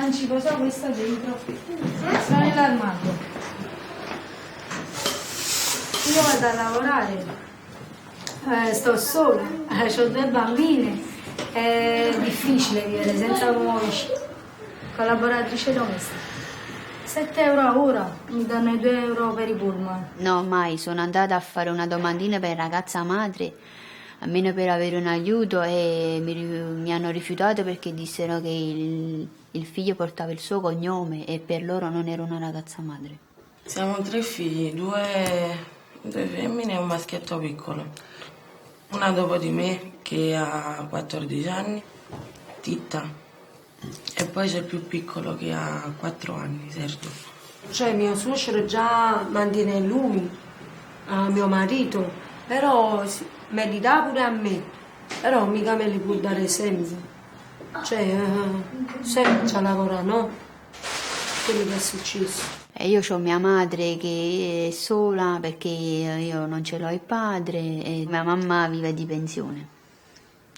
Anzi, posa questa dentro. Sta nell'armadio. Io vado a lavorare, sto sola, ho 2 bambine, è difficile vivere senza collaboratrice domestica. 7 euro a ora, mi danno i 2 euro per i pullman. No, mai, sono andata a fare una domandina per ragazza madre, almeno per avere un aiuto, e mi hanno rifiutato perché dissero che il figlio portava il suo cognome e per loro non era una ragazza madre. Siamo 3 figli, 2 femmine e un maschietto piccolo. Una dopo di me che ha 14 anni, Titta. E poi c'è il più piccolo che ha 4 anni, Sergio. Cioè mio suocero già mantiene i lumi a mio marito, però me li dà pure a me, però mica me li può dare sempre. Cioè, sempre già lavora, no? Quello che è successo. E io ho mia madre che è sola perché io non ce l'ho il padre e mia mamma vive di pensione.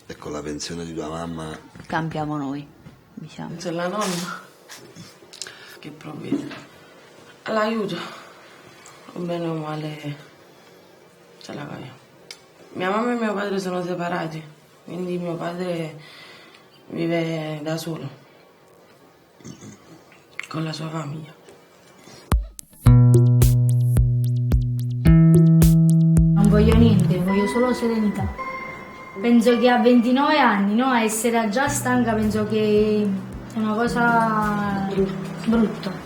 E con la pensione di tua mamma? Campiamo noi, diciamo. C'è la nonna che provvede. L'aiuto, o bene o male, ce la caviamo. Mia mamma e mio padre sono separati, quindi mio padre vive da solo, con la sua famiglia. Non voglio niente, voglio solo serenità. Penso che a 29 anni, no, a essere già stanca, penso che è una cosa brutta.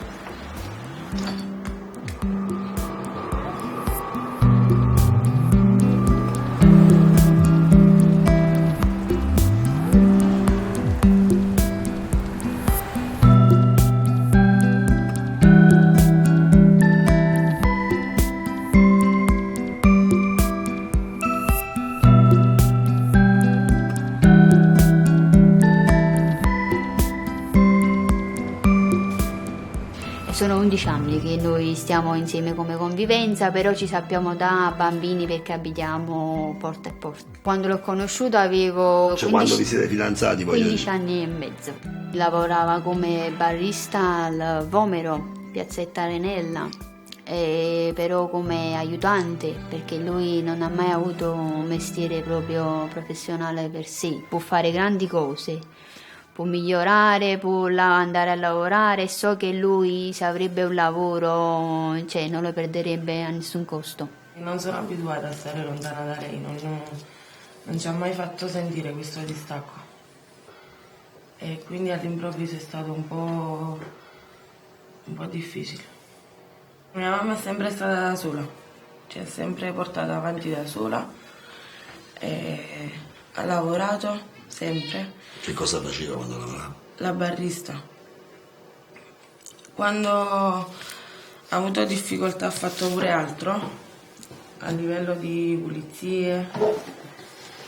Sono 11 anni che noi stiamo insieme come convivenza, però ci sappiamo da bambini perché abitiamo porta a porta. Quando l'ho conosciuto avevo 15, quando vi siete fidanzati? 15 anni e mezzo. Lavorava come barista al Vomero, Piazzetta Arenella, però come aiutante perché lui non ha mai avuto un mestiere proprio professionale per sé. Può fare grandi cose. Può migliorare, può andare a lavorare, so che lui se avrebbe un lavoro, cioè, non lo perderebbe a nessun costo. Non sono abituata a stare lontana da lei, non ci ha mai fatto sentire questo distacco. E quindi all'improvviso è stato un po' difficile. Mia mamma è sempre stata da sola, ci ha sempre portato avanti da sola, e ha lavorato sempre. Che cosa faceva quando lavorava? La barista. Quando ha avuto difficoltà ha fatto pure altro, a livello di pulizie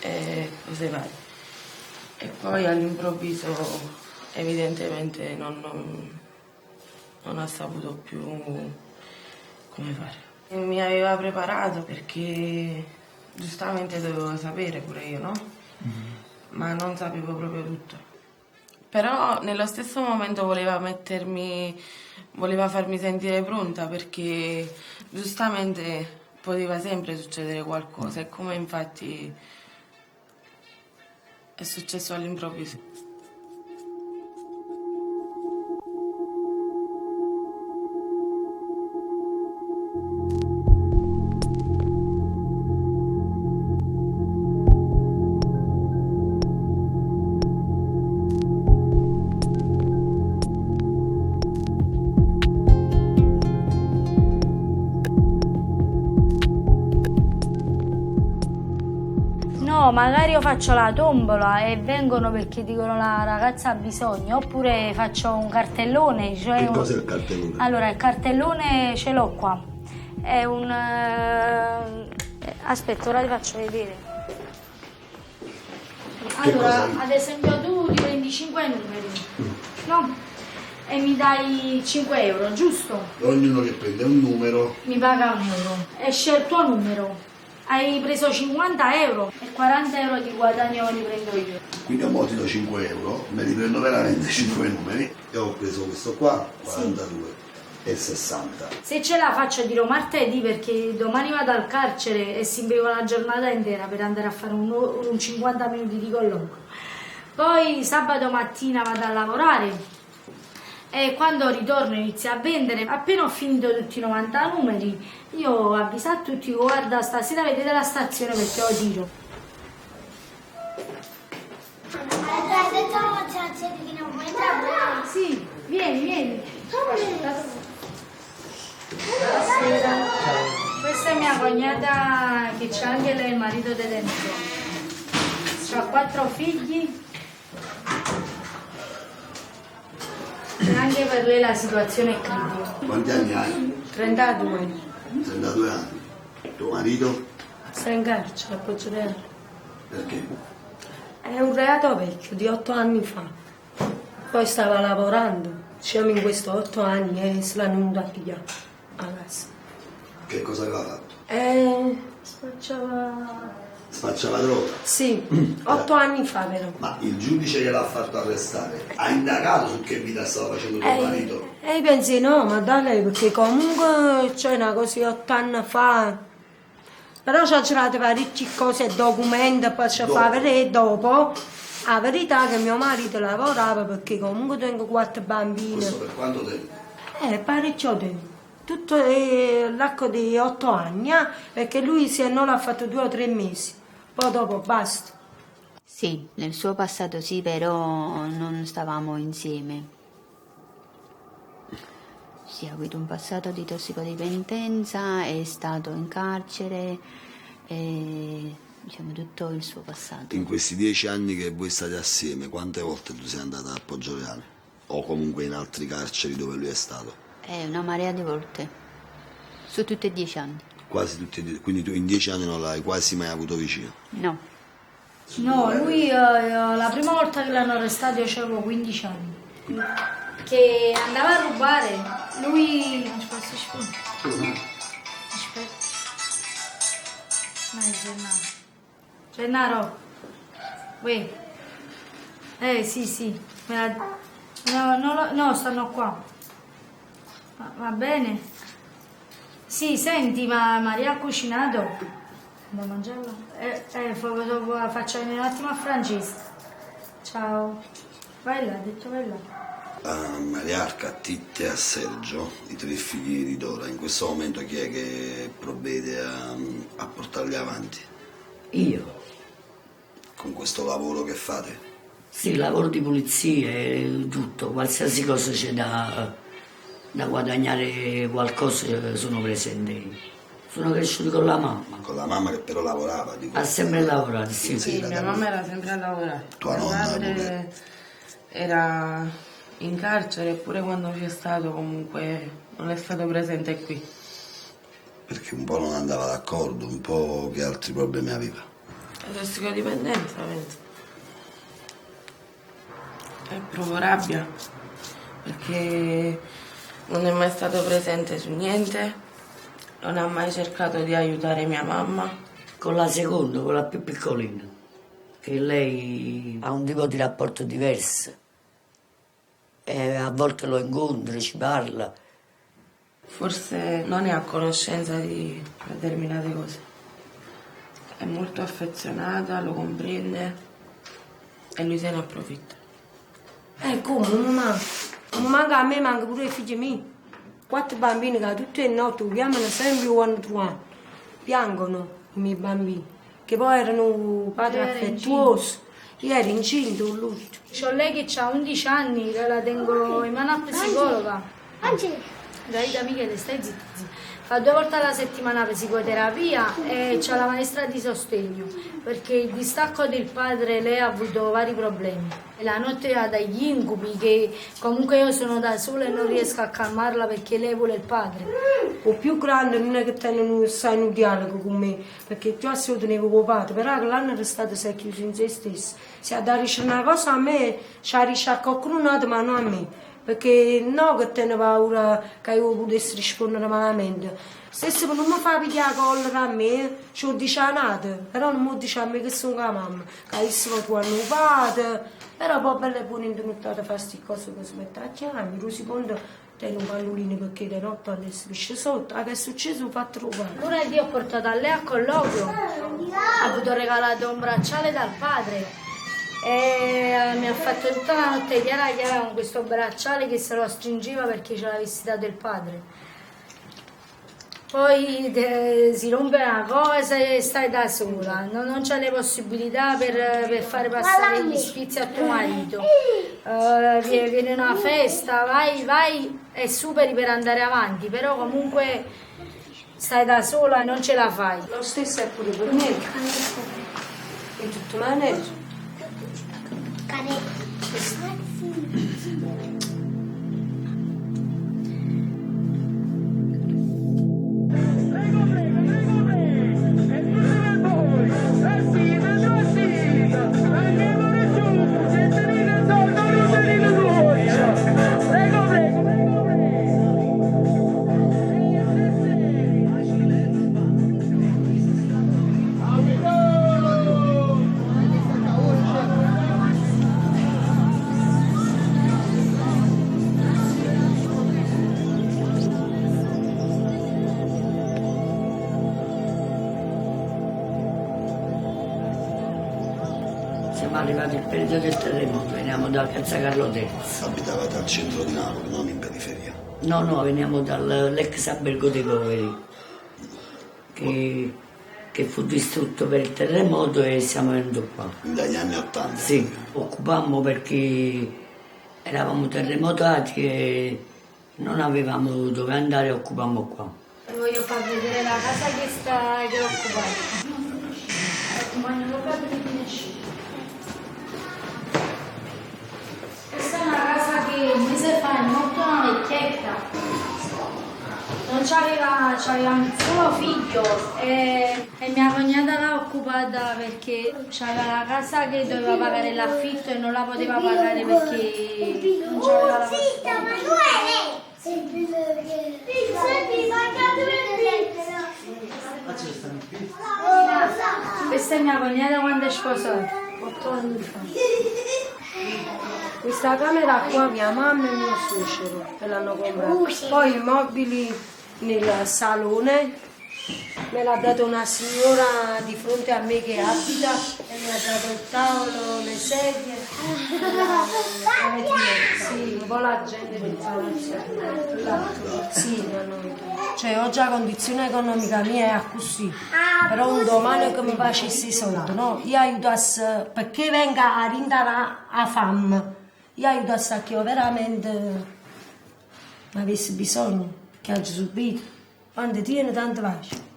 e cose varie. E poi all'improvviso evidentemente non ha saputo più come fare. Mi aveva preparato perché giustamente dovevo sapere pure io, no? Ma non sapevo proprio tutto. Però nello stesso momento voleva farmi sentire pronta perché giustamente poteva sempre succedere qualcosa e come infatti è successo all'improvviso. No, magari io faccio la tombola e vengono perché dicono la ragazza ha bisogno, oppure faccio un cartellone. Cioè che cos'è il cartellone? Allora, il cartellone ce l'ho qua. È un... Aspetta, ora ti faccio vedere. Allora, ad esempio tu ti prendi 5 numeri, no? E mi dai 5 euro, giusto? Ognuno che prende un numero Mi paga 1 euro. Esce il tuo numero. Hai preso 50 euro e 40 euro di guadagno li prendo io. quindi a mo' ti do 5 euro, me li prendo veramente 5 numeri e ho preso questo qua, 42,60. Se ce la faccio dirò martedì perché domani vado al carcere e si impiega la giornata intera per andare a fare un 50 minuti di colloquio. Poi sabato mattina vado a lavorare e quando ritorno inizio a vendere. Appena ho finito tutti i 90 numeri io avviso a tutti, guarda stasera vedete la stazione perché ho tiro. Sì, vieni. Buonasera. Questa è mia cognata che c'ha anche lei il marito detento. Ha 4 figli. E anche per lei la situazione è critica. Quanti anni hai? 32. 32 anni. Tuo marito? Sta in carcere a Poggioreale. Perché? È un reato vecchio, di 8 anni fa. Poi stava lavorando, siamo in questi 8 anni e se l'hanno venuto a pigliare a casa. Che cosa aveva fatto? Spacciava droga? Sì, 8 anni fa però. Ma il giudice che l'ha fatto arrestare ha indagato su che vita stava facendo tuo marito? E io pensi no, ma da lei, perché comunque c'è una cosa 8 anni fa. Però ci ha girato parecchie cose, documenti, poi ci fa vedere dopo. La verità è che mio marito lavorava perché comunque tengo 4 bambini. Questo per quanto tempo? Parecchio tempo. Tutto l'arco di 8 anni, perché lui se non l'ha fatto 2 o 3 mesi. Poi dopo basta. Sì, nel suo passato sì, però non stavamo insieme. Sì, ha avuto un passato di tossicodipendenza, è stato in carcere, e diciamo tutto il suo passato. In questi 10 anni che voi state assieme, quante volte tu sei andata a Poggioreale? O comunque in altri carceri dove lui è stato? Una marea di volte, su tutti e 10 anni. Quasi tutti e 10, quindi tu in 10 anni non l'hai quasi mai avuto vicino? No. No, lui la prima volta che l'hanno arrestato io avevo 15 anni. Che andava a rubare. Lui. Aspetta. No, è Gennaro. Uè. Sì. No, stanno qua. Va bene. Sì, senti, ma Maria ha cucinato? Da mangiarla? Faccio venire un attimo a Francesca. Ciao. Vai là, ha detto vai là. A Mariarca, a Titte e a Sergio, i 3 figli di Dora, in questo momento chi è che provvede a portarli avanti? Io? Con questo lavoro che fate? Sì, lavoro di pulizie, tutto, qualsiasi cosa c'è da guadagnare qualcosa sono presente. Sono cresciuto con la mamma. Con la mamma che però lavorava? Dico. Ha sempre lavorato, sì. Sì, mia mamma era sempre a lavorare. Tua Mio nonna padre pure? era in carcere, eppure quando c'è stato comunque non è stato presente qui. Perché un po' non andava d'accordo, un po' che altri problemi aveva? La tossicodipendenza, penso. E provo rabbia, perché non è mai stato presente su niente, non ha mai cercato di aiutare mia mamma. Con la seconda, con la più piccolina, che lei ha un tipo di rapporto diverso. E a volte lo incontra, ci parla. Forse non è a conoscenza di determinate cose. È molto affezionata, lo comprende e lui se ne approfitta. Come mamma? Manca a me, manca pure i figli miei. 4 bambini che tutte le notti chiamano sempre quando trovano. Piangono i miei bambini, che poi erano padri affettuosi. Io ero incinta con l'ultimo. C'ho lei che ha 11 anni, che la tengo in mano a psicologa. Dai da Michele, stai zitti. Fa 2 volte alla settimana psicoterapia e c'ha la maestra di sostegno, perché il distacco del padre lei ha avuto vari problemi. E la notte ha degli incubi che comunque io sono da sola e non riesco a calmarla perché lei vuole il padre. O più grande non è che sta in un dialogo con me, perché già se lo tenevo con padre, però che l'anno restato si è chiuso in se stesso. Se ha dato una cosa a me, ci ha riuscito a qualcun altro, ma non a me. perché no che tenne paura che io potessi rispondere malamente. Stesso non mi fa pigliare la collera a me, ci ho dice a nata, però non mi dice a me che sono la mamma, che adesso tu hanno padre, però poi bella e buona indonuttata fa sti cose che si mette a chiamare, lui si ponte tiene un pallolino perché le notte adesso pisce sotto, che è successo ho fatto trovare. Lunedì ho portato a lei a colloquio, ha avuto regalato un bracciale dal padre e mi ha fatto tutta la notte chiara con questo bracciale che se lo stringeva perché ce l'avessi dato il padre. Poi si rompe una cosa e stai da sola, non c'è le possibilità per fare passare gli sfizi a tuo marito. Viene una festa, vai e superi per andare avanti, però comunque stai da sola e non ce la fai. Lo stesso è pure per me, in tutte le maniere. Siamo arrivati al periodo del terremoto, veniamo da Piazza Carlo III. Abitavate al centro di Napoli, non in periferia. No, veniamo dall'ex albergo dei poveri, che fu distrutto per il terremoto e siamo venuti qua. Dagli anni '80. Sì, occupammo perché eravamo terremotati e non avevamo dove andare, occupammo qua. Voglio far vedere la casa che ho occupato. Questa è una casa che un mese fa è morta una vecchietta. Non c'aveva un solo figlio e mia cognata l'ha occupata perché c'aveva la casa che doveva pagare l'affitto e non la poteva pagare perché non c'aveva la Questa è mia cognata quando è sposata, 8 anni fa. Questa camera qua mia mamma e mio suocero me l'hanno comprata. Poi i mobili nel salone me l'ha dato una signora di fronte a me che abita e mi ha dato il tavolo, le sedie. Sì, un po' la gente pensava sì, cioè oggi la condizione economica mia è così, però un domani che mi facessi i soldi, no? Io aiutassi, perché venga a rindare a fame, io aiutassi a chi veramente mi avesse bisogno, che ha subito, quando tiene tanto facile.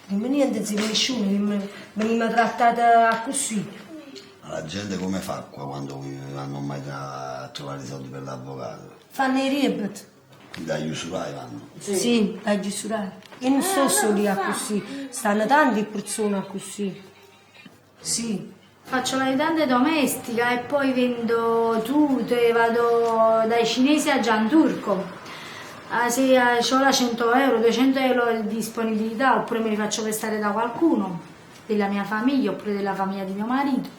Non niente di nessuno, veniva trattata così. La gente come fa qua quando non hanno mai a trovare i soldi per l'avvocato? Fanno i ribet. Dagli usurai vanno? Sì, dagli usurai. Io non sto solo a così, stanno tante persone così. Sì. Faccio l'aiutante domestica e poi vendo tute, vado dai cinesi a Gianturco. Se ho la 100 euro, 200 euro di disponibilità oppure me li faccio prestare da qualcuno della mia famiglia oppure della famiglia di mio marito,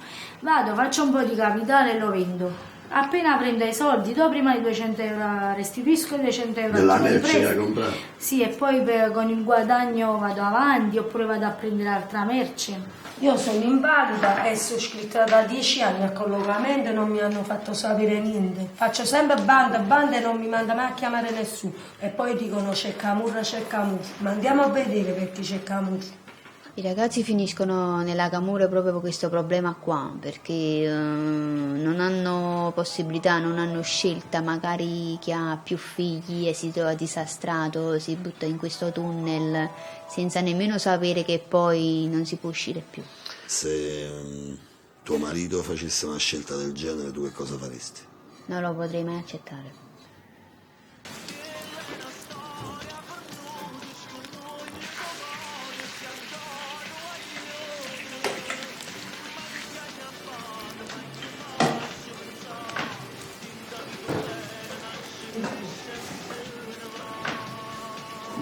vado, faccio un po' di capitale e lo vendo. Appena prendo i soldi, do prima di 200 euro restituisco i 200 euro della a merce da comprare? Sì, e poi con il guadagno vado avanti oppure vado a prendere altra merce. Io sono invalida e sono iscritta da 10 anni a collocamento e non mi hanno fatto sapere niente. Faccio sempre banda e non mi manda mai a chiamare nessuno. E poi dicono c'è Camur. Ma andiamo a vedere perché c'è Camur. I ragazzi finiscono nella Camurra proprio per questo problema qua, perché non hanno possibilità, non hanno scelta, magari chi ha più figli e si trova disastrato, si butta in questo tunnel senza nemmeno sapere che poi non si può uscire più. Se tuo marito facesse una scelta del genere, tu che cosa faresti? Non lo potrei mai accettare.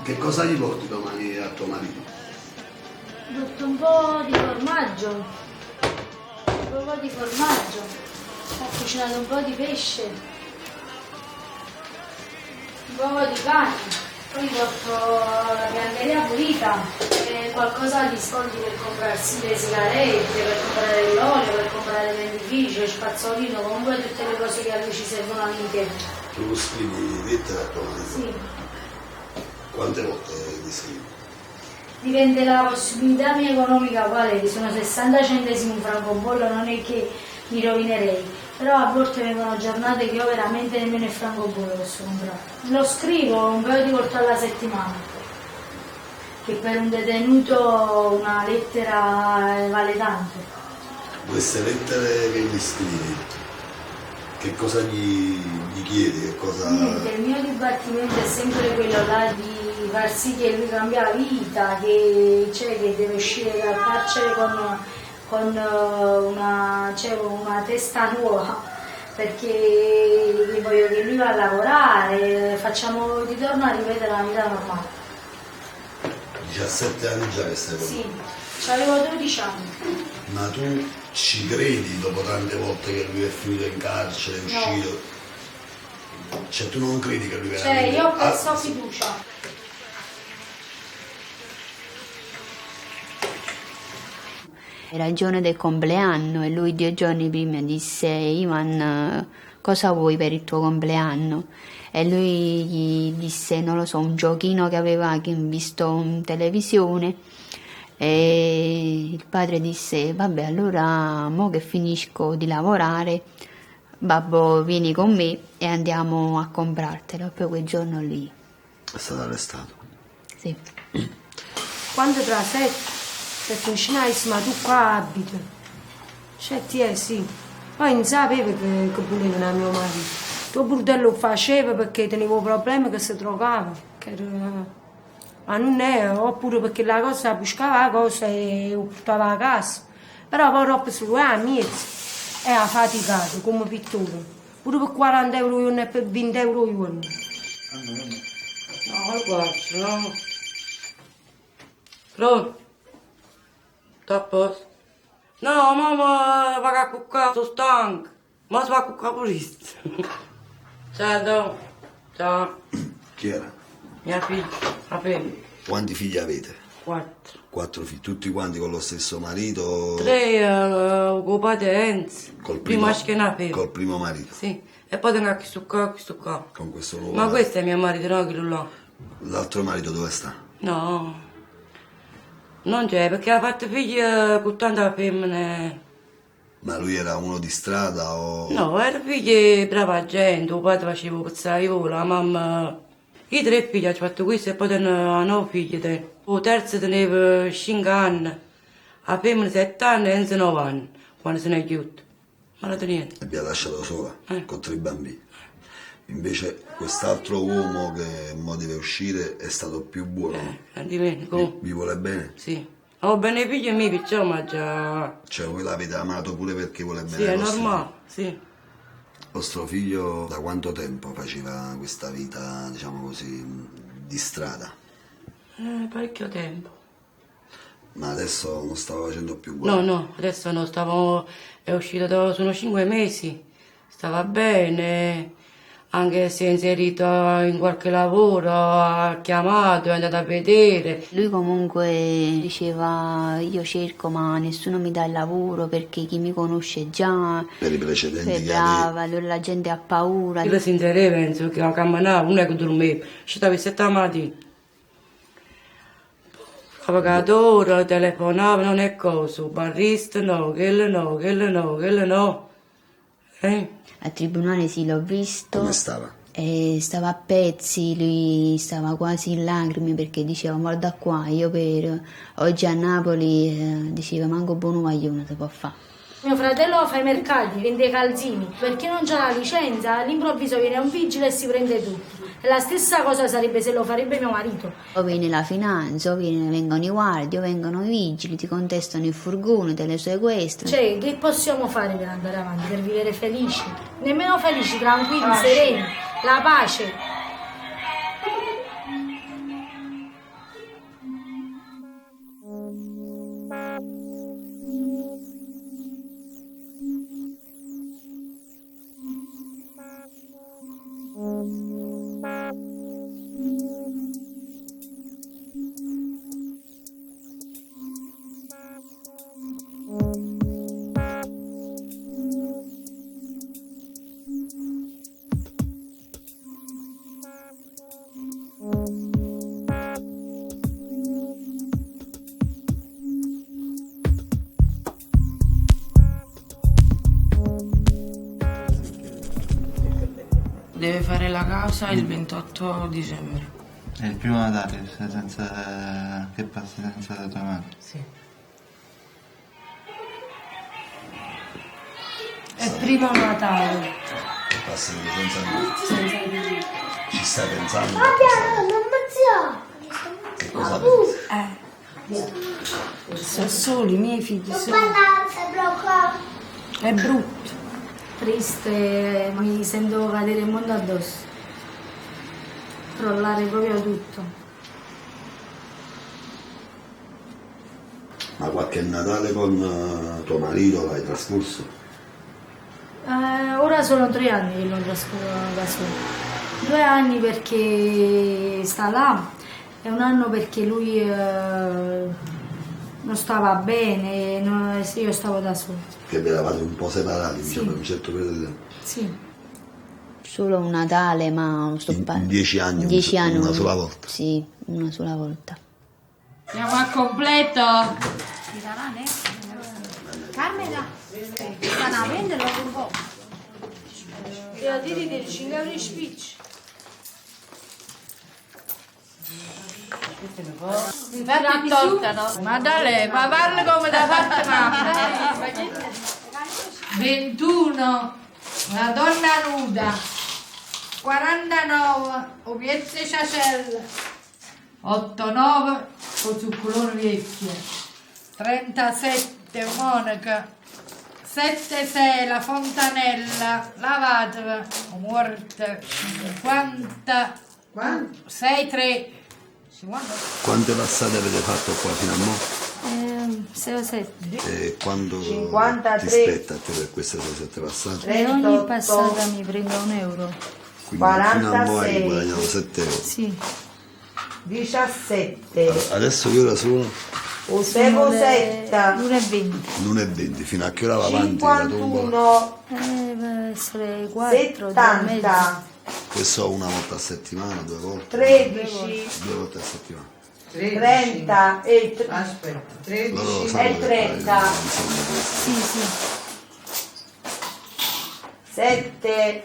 Che cosa gli porti domani a tuo marito? Porto un po' di formaggio. Ho cucinato un po' di pesce. Un po' di pane. Poi porto la pianteria pulita e qualcosa di soldi per comprarsi le sigarette, per comprare l'olio, per comprare il dentifricio, il spazzolino, comunque tutte le cose che a lui ci servono all'interno. Tu scrivi lettere a tuo marito? Sì. Quante volte ti scrivi? Dipende dalla possibilità mia economica quale, che sono 60 centesimi un francobollo, non è che mi rovinerei. Però a volte vengono giornate che io veramente nemmeno il francobollo posso comprare. Lo scrivo un paio di volte alla settimana, che per un detenuto una lettera vale tanto. Queste lettere che gli scrivi, che cosa gli chiedi? Che cosa... Niente, il mio dibattimento è sempre quello là di far sì che lui cambia la vita, che deve uscire dal carcere con una testa nuova, perché voglio che lui va a lavorare, ritorno a ripetere la vita normale. 17 anni già che stai con lui. Sì, avevo 12 anni. Ma tu ci credi dopo tante volte che lui è finito in carcere, è uscito? Cioè tu non credi che lui veramente... Io ho perso fiducia. Era il giorno del compleanno e lui 2 giorni prima disse: Ivan, cosa vuoi per il tuo compleanno? E lui gli disse, non lo so, un giochino che aveva visto in televisione. E il padre disse: vabbè, allora mo che finisco di lavorare, babbo vieni con me e andiamo a comprartelo. E poi quel giorno lì È stato arrestato. sì. Quando tra se vicino a ma tu qua abiti. Cioè sì. Poi non sapeva che pure non era mio marito. Tuo burdello lo faceva perché tenevo problemi che si drogava. Ma non è, oppure perché la cosa buscava la cosa e lo portava a casa. Però poi dopo su lui a mezzo e ha faticato come pittore. Pure per 40 euro io e per 20 euro io. No, guarda, no. Pronto? Sta a posto? No, mamma, va a cuccare, sono stanca. Ma si va a cuccare pure. Ciao, ciao. Chi era? Mia figlia, la femmina. Quanti figli avete? 4. 4 figli, tutti quanti con lo stesso marito? 3 occupate Enzi. Col Prima che una femmina. Col primo marito? Sì. E poi tengo questo qua. Con questo nuovo Ma marito. questo è mio marito, no, quello là. L'altro marito dove sta? No. Non c'è, perché ha fatto figli con tanta femmine. Ma lui era uno di strada o... No, era figlio di brava gente, il padre faceva pizzaiolo, la mamma... I 3 figli hanno fatto questo e poi hanno 9 figli. Il terzo teneva 5 anni, la femmina 7 anni e 9 anni, quando se ne è chiuso. Ma non niente. E vi ha lasciato sola, con 3 bambini. Invece quest'altro uomo che mo deve uscire è stato più buono. Vi vuole bene? Sì. Ho bene i figli miei, perciò ma già... Cioè voi l'avete amato pure perché vuole bene Sì, è ai vostri normale, figli. sì. Vostro figlio da quanto tempo faceva questa vita, diciamo così, di strada? Parecchio tempo. Ma adesso non stava facendo più guai? No, adesso no, è uscito sono 5 mesi, stava bene, anche si è inserito in qualche lavoro, ha chiamato, è andato a vedere. Lui comunque diceva: io cerco ma nessuno mi dà il lavoro perché chi mi conosce già Per i precedenti è che brava, allora la gente ha paura. Io si insereva, penso che camminava, non è che dormiva, usciva alle 7 mattina. Avvocato, telefonava, non è cosa, barista no, quello no. Al tribunale sì, l'ho visto. Come stava? E stava a pezzi, lui stava quasi in lacrime perché diceva: guarda qua, io per oggi a Napoli diceva manco buono maglione si può fare. Mio fratello fa i mercati, vende calzini. Perché non c'ha la licenza, all'improvviso viene un vigile e si prende tutto. E la stessa cosa sarebbe se lo farebbe mio marito. O viene la finanza, vengono i guardie, o vengono i vigili, ti contestano il furgone, te le sequestrano. Cioè, che possiamo fare per andare avanti, per vivere felici? Nemmeno felici, tranquilli, sereni. La pace. deve fare la causa il 28 dicembre. È il primo Natale che passi senza la tua madre? Sì. È il primo Natale. Che passi senza di lui. Ci stai pensando? Che cosa pensi? Sono soli, i miei figli sono. È brutto. Triste, mi sento cadere il mondo addosso. Crollare proprio tutto. Ma qualche Natale con tuo marito l'hai trascorso? Ora sono 3 anni che non trascorro da solo. 2 anni perché sta là e 1 anno perché lui non stava bene, io stavo da sola. Che vi eravate un po' separati, Sì. diciamo, per un certo periodo di tempo. Sì. Solo un Natale, ma non sto In 10 anni, in 10 anni, una sola volta. Sì, una sola volta. Siamo a completo. Carmela, stanno a venderlo un po'. Devo dire del 5 euro spicci. Infatti tortano. Ma da lei, ma parla come da parte mamma. 21, una donna nuda. 49, obiettivo ciacella. 89, con zuccolone vecchie. 37, Monaca. 76, la fontanella. Lavata, morta. 50. 6, 3. Quante passate avete fatto qua fino a mo'? 6 o 7. E quando 53. ti spetta a te per queste 6-7 passate? E ogni passata mi prendo 1 euro. Quindi fino a mo' hai 46. guadagnato 7 euro. Sì. 17, Adesso che ora sono? Usevo 7, 1,20. l'1:20. Fino a che ora va avanti la tombola? 51, Deve essere 4, 70, Questo una volta a settimana, 2 volte? 13, 2 volte a settimana. 30 e Aspetta, 13. Loro sanno E che 30. fai, insomma, questo. Sì, sì. 7,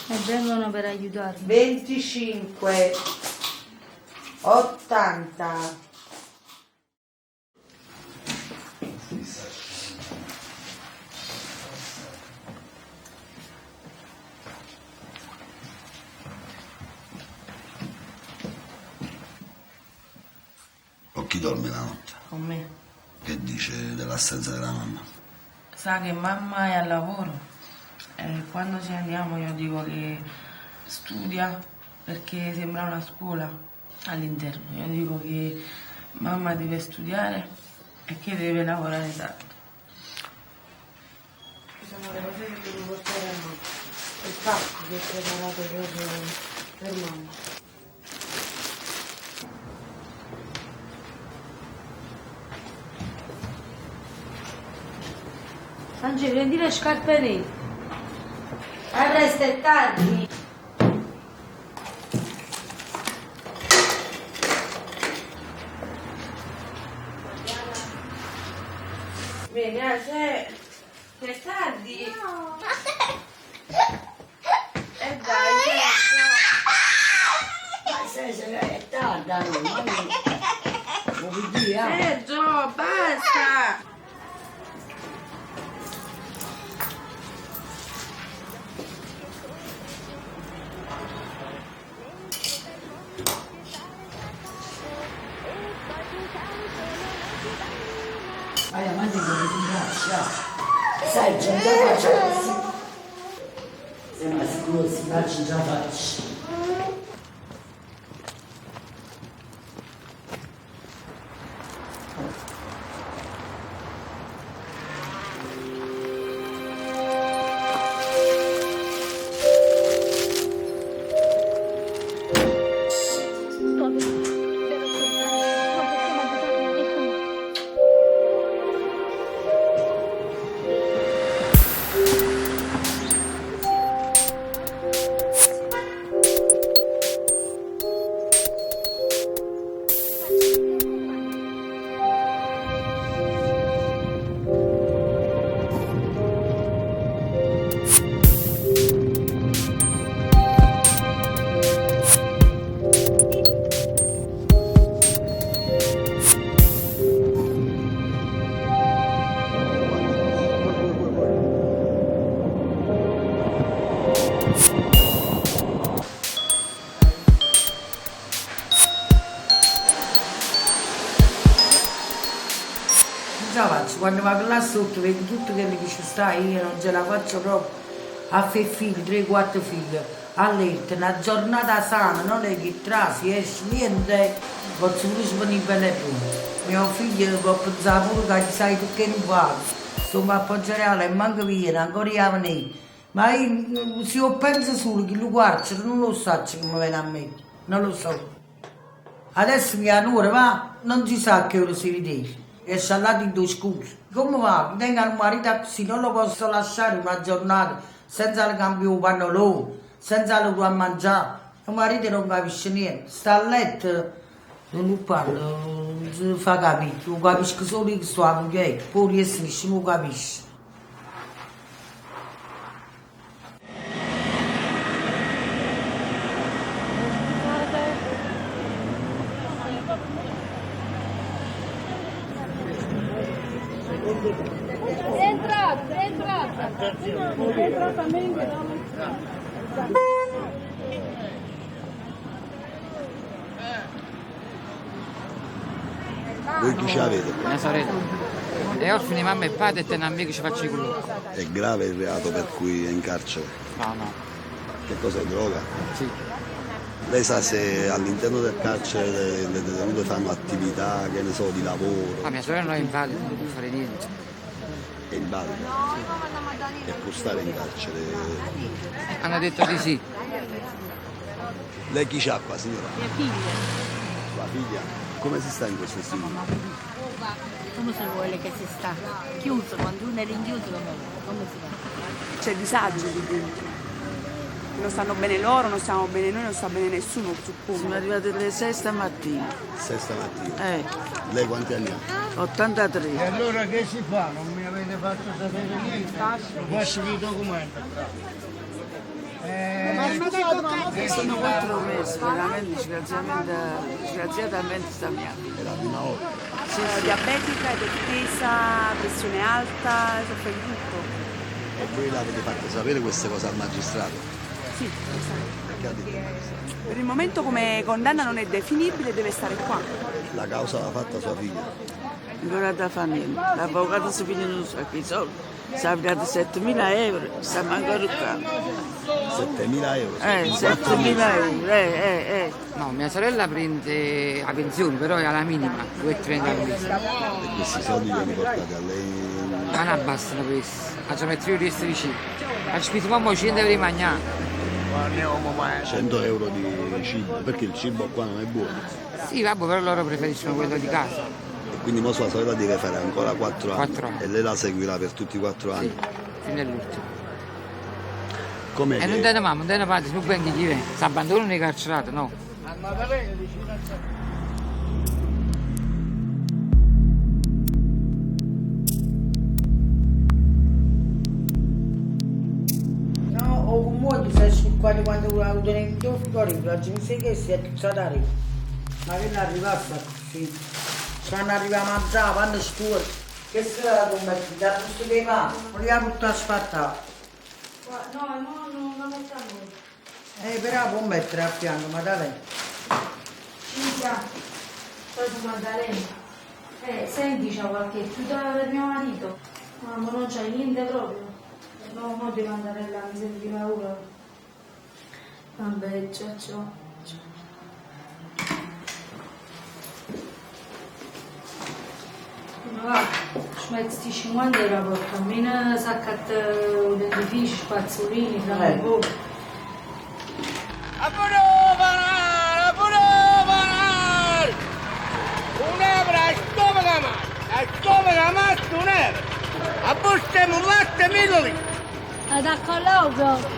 E vengono per aiutarmi. 25, 80, Con chi dorme la notte? con me. Che dice dell'assenza della mamma? Sa che mamma è al lavoro e quando ci andiamo io dico che studia perché sembra una scuola all'interno. Io dico che mamma deve studiare e che deve lavorare tanto. Sono le cose che devo portare a mamma. Il pacco che ho preparato proprio per mamma. Sanci, prendi le scarpe lì. Presto, è tardi. Vieni, se è tardi. No. E dai, È tarda, Sergio, basta. Vai avanti con le braccia. Sai, già faccio così. Sembra sicuro si faccia già faccio. Quando vado là sotto vedo tutto quello che ci sta, io non ce la faccio proprio a fare figli, 3-4 figli, a letto, una giornata sana, non è che tra si esce niente, posso pure disponibile più. Mio figlio può pensare pure che sai tu che non fa, sto a Poggioreale e manco viene, ancora io venire. Ma io, se io penso solo che lo guardo, non lo so come viene a me, non lo so. Adesso che a un'ora va, non si sa che ora si vede. E sciallati in 2 scusi. Come va? Tengo il marito così, non lo posso lasciare una giornata senza il cambio di pannolone, senza lo a mangiare. Il marito non capisce niente, sta a letto, non parla, non si fa capire, lo capisco solo io che sto a moglie, poi riesce, non lo capisce. Voi chi ce l'avete? Mia sorella. È orfana di mamma e padre e te non che ci faccio i culo. È grave il reato per cui è in carcere? No. Che cos'è, droga? Sì. Lei sa se all'interno del carcere le detenute fanno attività, che ne so, di lavoro? Ma mia sorella non è invalida, non può fare niente. È invalida? E può stare in carcere? Hanno detto di sì. Lei chi c'ha qua, signora? Mia figlia. Sua figlia? Come si sta in questo studio? Come si vuole che si sta? Chiuso, quando uno è rinchiuso come si fa? C'è disagio lì dentro. Non stanno bene loro, non stiamo bene noi, non sta bene nessuno, suppongo. Sono arrivate alle 6 stamattina. 6 stamattina? Lei quanti anni ha? 83. E allora che si fa? Non mi avete fatto sapere niente? Faccio i documenti. Sono 4 mesi, veramente, sgraziatamente sta mia figlia. È la prima volta? Sì, diabetica, ipertesa, pressione alta, soffre di tutto. E voi l'avete fatto sapere queste cose al magistrato? Sì, lo sai. Perché ha detto il magistrato? Per il momento come condanna non è definibile, deve stare qua. La causa l'ha fatta sua figlia? Ancora da fare niente. L'avvocato si piglia un sacco di soldi. Si è dato 7.000 euro, stiamo ancora qua. 7.000 euro? 7.000 euro, No, mia sorella prende la pensione, però è alla minima, 2,30 al mese. E questi soldi li hanno portati a lei? Ma non bastano questi, faccio mettere il resto vicino. Faccio spito mamma 100 euro di mangiare. 100 euro di cibo, perché il cibo qua non è buono. Sì, vabbè, però loro preferiscono quello di casa. E quindi mo sua sorella deve fare ancora 4 anni. 4 anni. E lei la seguirà per tutti i 4 anni? Sì, fino all'ultimo. Com'è E che... non date mamma, non date padre, non prendi chi viene. Si abbandonano nei carcerati, no. No, o comunque se esci qua di quando ho avuto nei fuori, oggi mi sai che si è tutta da re. Ma che non arrivata così. Quando arriva a mangiare, quando scuola. Che sarà la combattuta? Da tutto dei mani, vogliamo tutto asfaltato. No, non mettiamo. Però può mettere a fianco, ma da lei. Cinzia, poi su Maddalena. Senti, c'è qualche chiusa per mio marito? No, ma non c'è niente proprio. No, mo devo andare là, mi sembra di paura. Vabbè, ciao. Ma va, smetti 50 euro, porca, almeno saccat dentifrici, spazzolini, franco. A buono! Un euro a stomaca mazzo, un euro! A busta un latte milli! Ad accologo.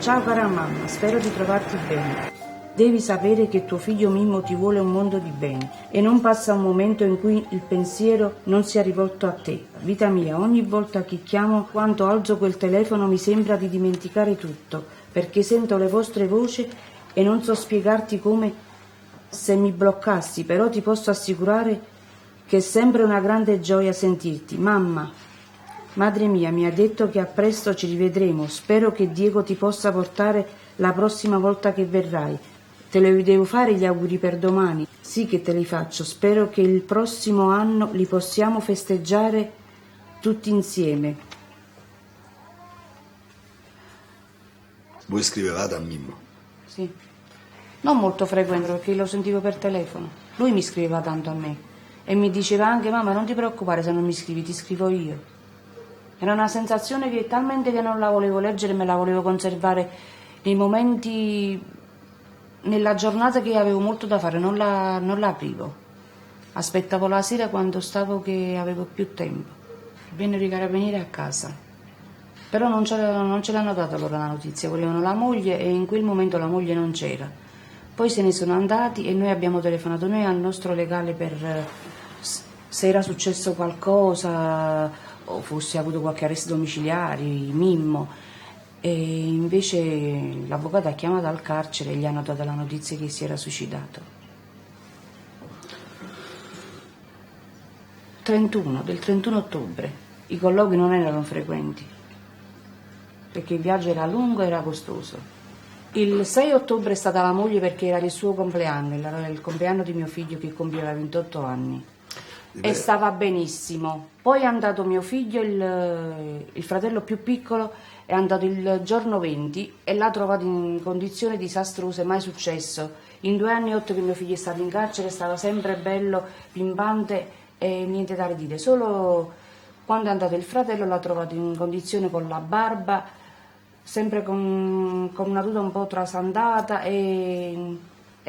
Ciao cara mamma, spero di trovarti bene. Devi sapere che tuo figlio Mimmo ti vuole un mondo di bene e non passa un momento in cui il pensiero non sia rivolto a te. Vita mia, ogni volta che chiamo, quando alzo quel telefono mi sembra di dimenticare tutto, perché sento le vostre voci e non so spiegarti come se mi bloccassi, però ti posso assicurare che è sempre una grande gioia sentirti. Mamma, madre mia, mi ha detto che a presto ci rivedremo, spero che Diego ti possa portare la prossima volta che verrai. Te le devo fare gli auguri per domani? Sì che te li faccio, spero che il prossimo anno li possiamo festeggiare tutti insieme. Voi scrivevate a Mimmo? Sì, non molto frequente perché lo sentivo per telefono. Lui mi scriveva tanto a me e mi diceva anche: mamma, non ti preoccupare se non mi scrivi, ti scrivo io. Era una sensazione che talmente che non la volevo leggere, me la volevo conservare nei momenti, nella giornata che avevo molto da fare, non la aprivo. Aspettavo la sera quando stavo che avevo più tempo. Vennero i carabinieri a casa, però non ce l'hanno data loro la notizia, volevano la moglie e in quel momento la moglie non c'era. Poi se ne sono andati e noi abbiamo telefonato noi al nostro legale per se era successo qualcosa o fosse avuto qualche arresto domiciliare, Mimmo. E invece l'avvocato ha chiamato al carcere e gli hanno dato la notizia che si era suicidato. 31 ottobre. I colloqui non erano frequenti perché il viaggio era lungo e era costoso. Il 6 ottobre è stata la moglie perché era il suo compleanno, era il compleanno di mio figlio che compieva 28 anni. E stava benissimo. Poi è andato mio figlio, il fratello più piccolo, è andato il giorno 20 e l'ha trovato in condizioni disastrose, mai successo. In 2 anni e 8 che mio figlio è stato in carcere stava sempre bello, pimpante e niente da ridire. Solo quando è andato il fratello l'ha trovato in condizione con la barba, sempre con una tuta un po' trasandata e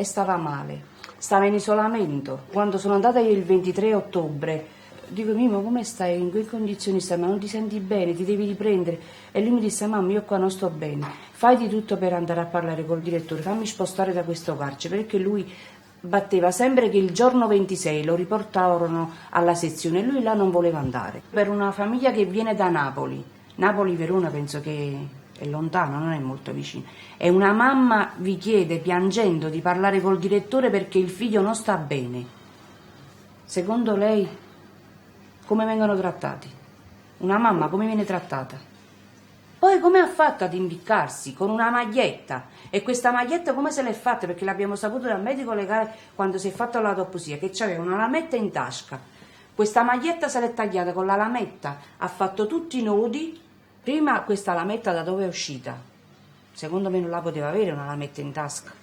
stava male. Stava in isolamento. Quando sono andata io il 23 ottobre, dico: Mimmo, come stai? In che condizioni stai? Ma non ti senti bene? Ti devi riprendere? E lui mi disse: mamma, io qua non sto bene. Fai di tutto per andare a parlare col direttore, fammi spostare da questo carcere, perché lui batteva sempre che il giorno 26 lo riportarono alla sezione e lui là non voleva andare. Per una famiglia che viene da Napoli-Verona penso che è lontano, non è molto vicino, e una mamma vi chiede piangendo di parlare col direttore perché il figlio non sta bene. Secondo lei come vengono trattati? Una mamma come viene trattata? Poi come ha fatto ad imbiccarsi? Con una maglietta. E questa maglietta come se l'è fatta? Perché l'abbiamo saputo dal medico legale quando si è fatto l'autopsia, che c'aveva una lametta in tasca. Questa maglietta se l'è tagliata con la lametta, ha fatto tutti i nodi. Prima questa lametta da dove è uscita? Secondo me non la poteva avere una lametta in tasca.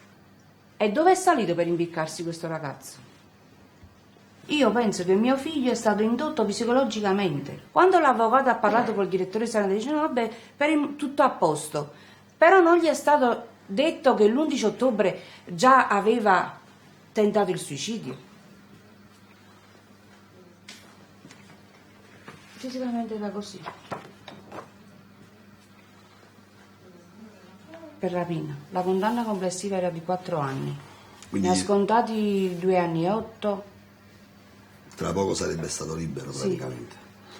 E dove è salito per imbiccarsi questo ragazzo? Io penso che mio figlio è stato indotto psicologicamente. Quando l'avvocato ha parlato col direttore sanitario, dice: no, vabbè, tutto a posto. Però non gli è stato detto che l'11 ottobre già aveva tentato il suicidio. Fisicamente era così. Per rapina. La condanna complessiva era di 4 anni. Quindi ne ha scontati 2 anni e 8. Tra poco sarebbe stato libero praticamente.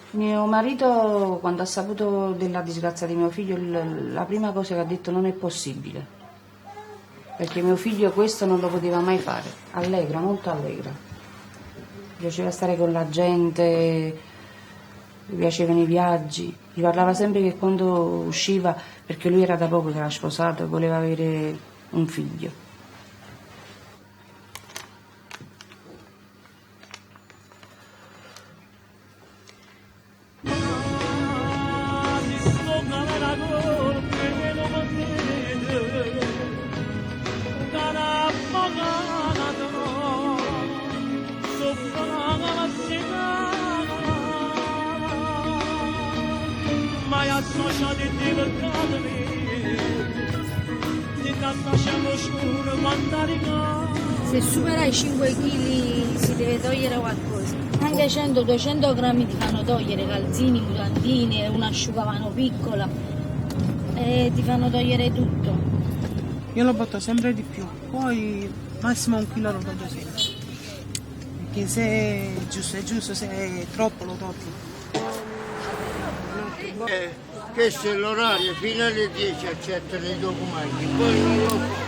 Sì. Mio marito, quando ha saputo della disgrazia di mio figlio, la prima cosa che ha detto: non è possibile, perché mio figlio questo non lo poteva mai fare. Allegra, molto allegra, gli piaceva stare con la gente, gli piacevano i viaggi. Mi parlava sempre che quando usciva, perché lui era da poco che era sposato e voleva avere un figlio. Se supera i 5 kg si deve togliere qualcosa. Anche 100-200 grammi ti fanno togliere calzini, mutandine, un asciugamano piccola. E ti fanno togliere tutto. Io lo butto sempre di più, poi massimo 1 chilo lo voglio sempre. Perché se è giusto, se è troppo lo tolgo. Questo è l'orario, fino alle 10 accettano i documenti, poi non lo fa.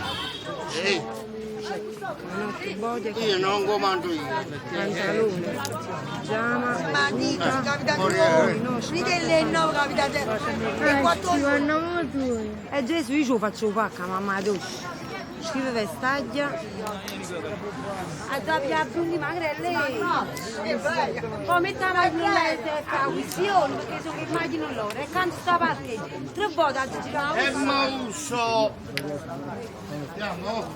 Io non comando io. Pantalone, giama, Magnifico, capitate voi. Ridelle no, capitate. E 14. E Gesù io ci faccio pacca, mamma doccia. Scrive vestaglia. A doppia a brundi magrelle. Poi mette la macchina e fa questione, perché so che immagino loro. E canto sta parte, 3 volte a girare. E Mausso! Andiamo?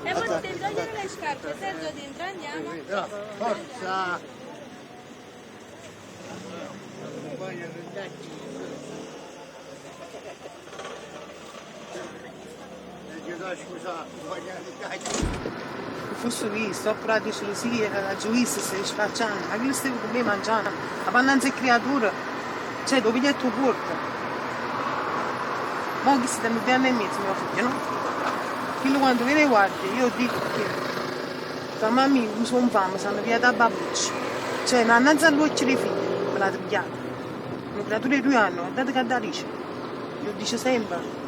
E poi ti devi togliere le scarpe, Sergio dentro, andiamo. Forza! Posso visto, ho provato di sì, era la giuista, stai sfacciando, ma che stai con me mangiando? La pannanza è creatura, cioè dove è il tuo corpo? Ma che stai mettendo in mezzo, mio figlio, no? Quello quando viene guardi, io dico che tua mamma mi sono fame, sono via da babbucci. Cioè, non hanno all'occhio dei figli, me l'ha pigliata. Una creatura di 2 anni, guardate che dice. Io dico sempre.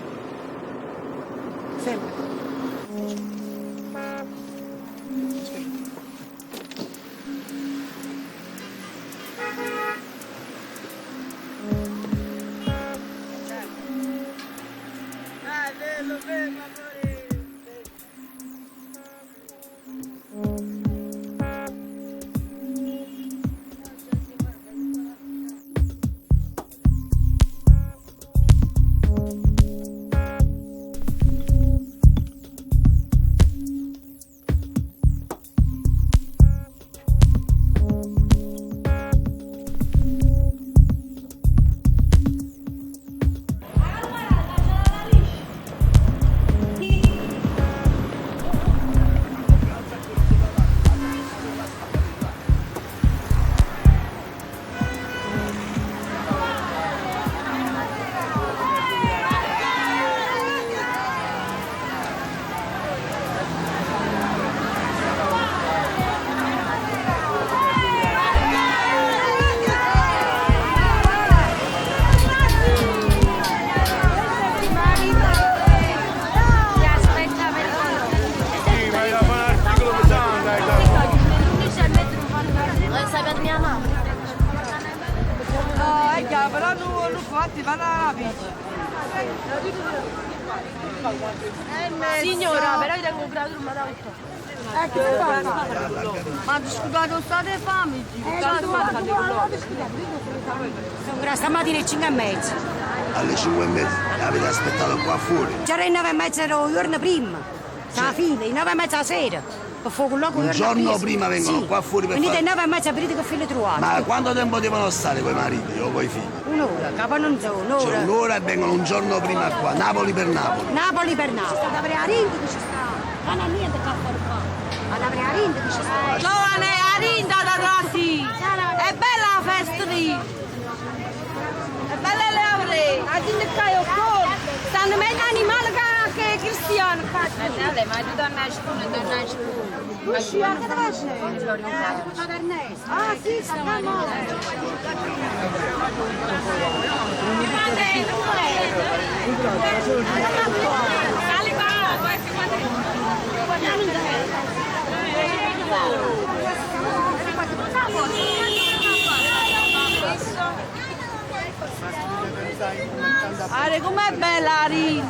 Sempre. Però non fatti, va la bici. Signora, però io devo comprare un marotto. Ma scusate, state fame? Sono stamattina alle 5:30. Alle 5:30? L'avete aspettato qua fuori? C'era le 9:30 il giorno prima. La fine, le 9:30 la sera. Un giorno prima vengono qua fuori per venite fare... alle 9:30 per che fine trovate. Ma quanto tempo devono stare coi mariti o coi figli? Un'ora, capo non so, un'ora. Cioè un'ora e vengono un giorno prima qua, Napoli per Napoli. Napoli per Napoli. Ad avere la rinda che ci sta. Non ha niente che fare qua. Ad avere la rinda che ci sta. Giovane, la rinda da trasì. È bella la festa lì. È bella le avrei. A dire che io corro. Stanno meglio animali che cristiani. Ma tu donna spune, donna spune. Ma ci guarda dove c'è? Ah sì, sta Are com'è bella Ari?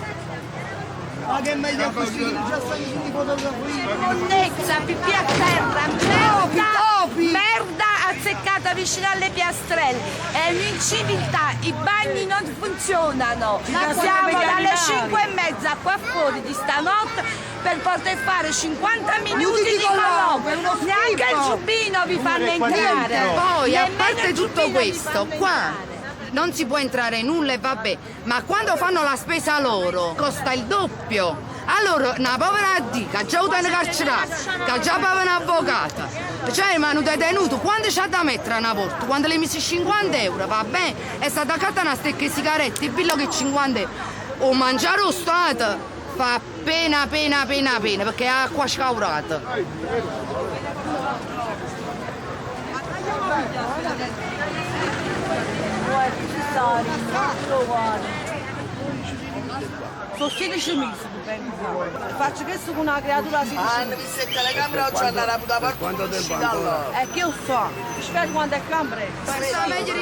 Ma che meglio così, già stai in fotografia. Monnezza, pipì a terra, merda azzeccata vicino alle piastrelle. È un'inciviltà, i bagni non funzionano. Siamo dalle 5:30 qua fuori di stanotte per poter fare 50 minuti di colloquio. Neanche il giubbino vi fanno entrare. Poi, a parte tutto questo, qua non si può entrare nulla e vabbè, ma quando fanno la spesa loro costa il doppio. Allora, una povera D che ha già avuto una carcerata, che ha già pagato un'avvocata, cioè ma non detenuto, quanto c'ha da mettere a una volta? Quando le misi 50 euro, va bene? È stata accattata una stecca di sigarette, il billo che 50 euro. O mangiare lo Stato fa pena, perché è acqua scaurata. Sono 16 mesi, faccio questo con una creatura 16 mesi. Hanno visto il telecamera oggi hanno raputo per Quanto tempo ancora? Che io so, spero quando è camera. Sta meglio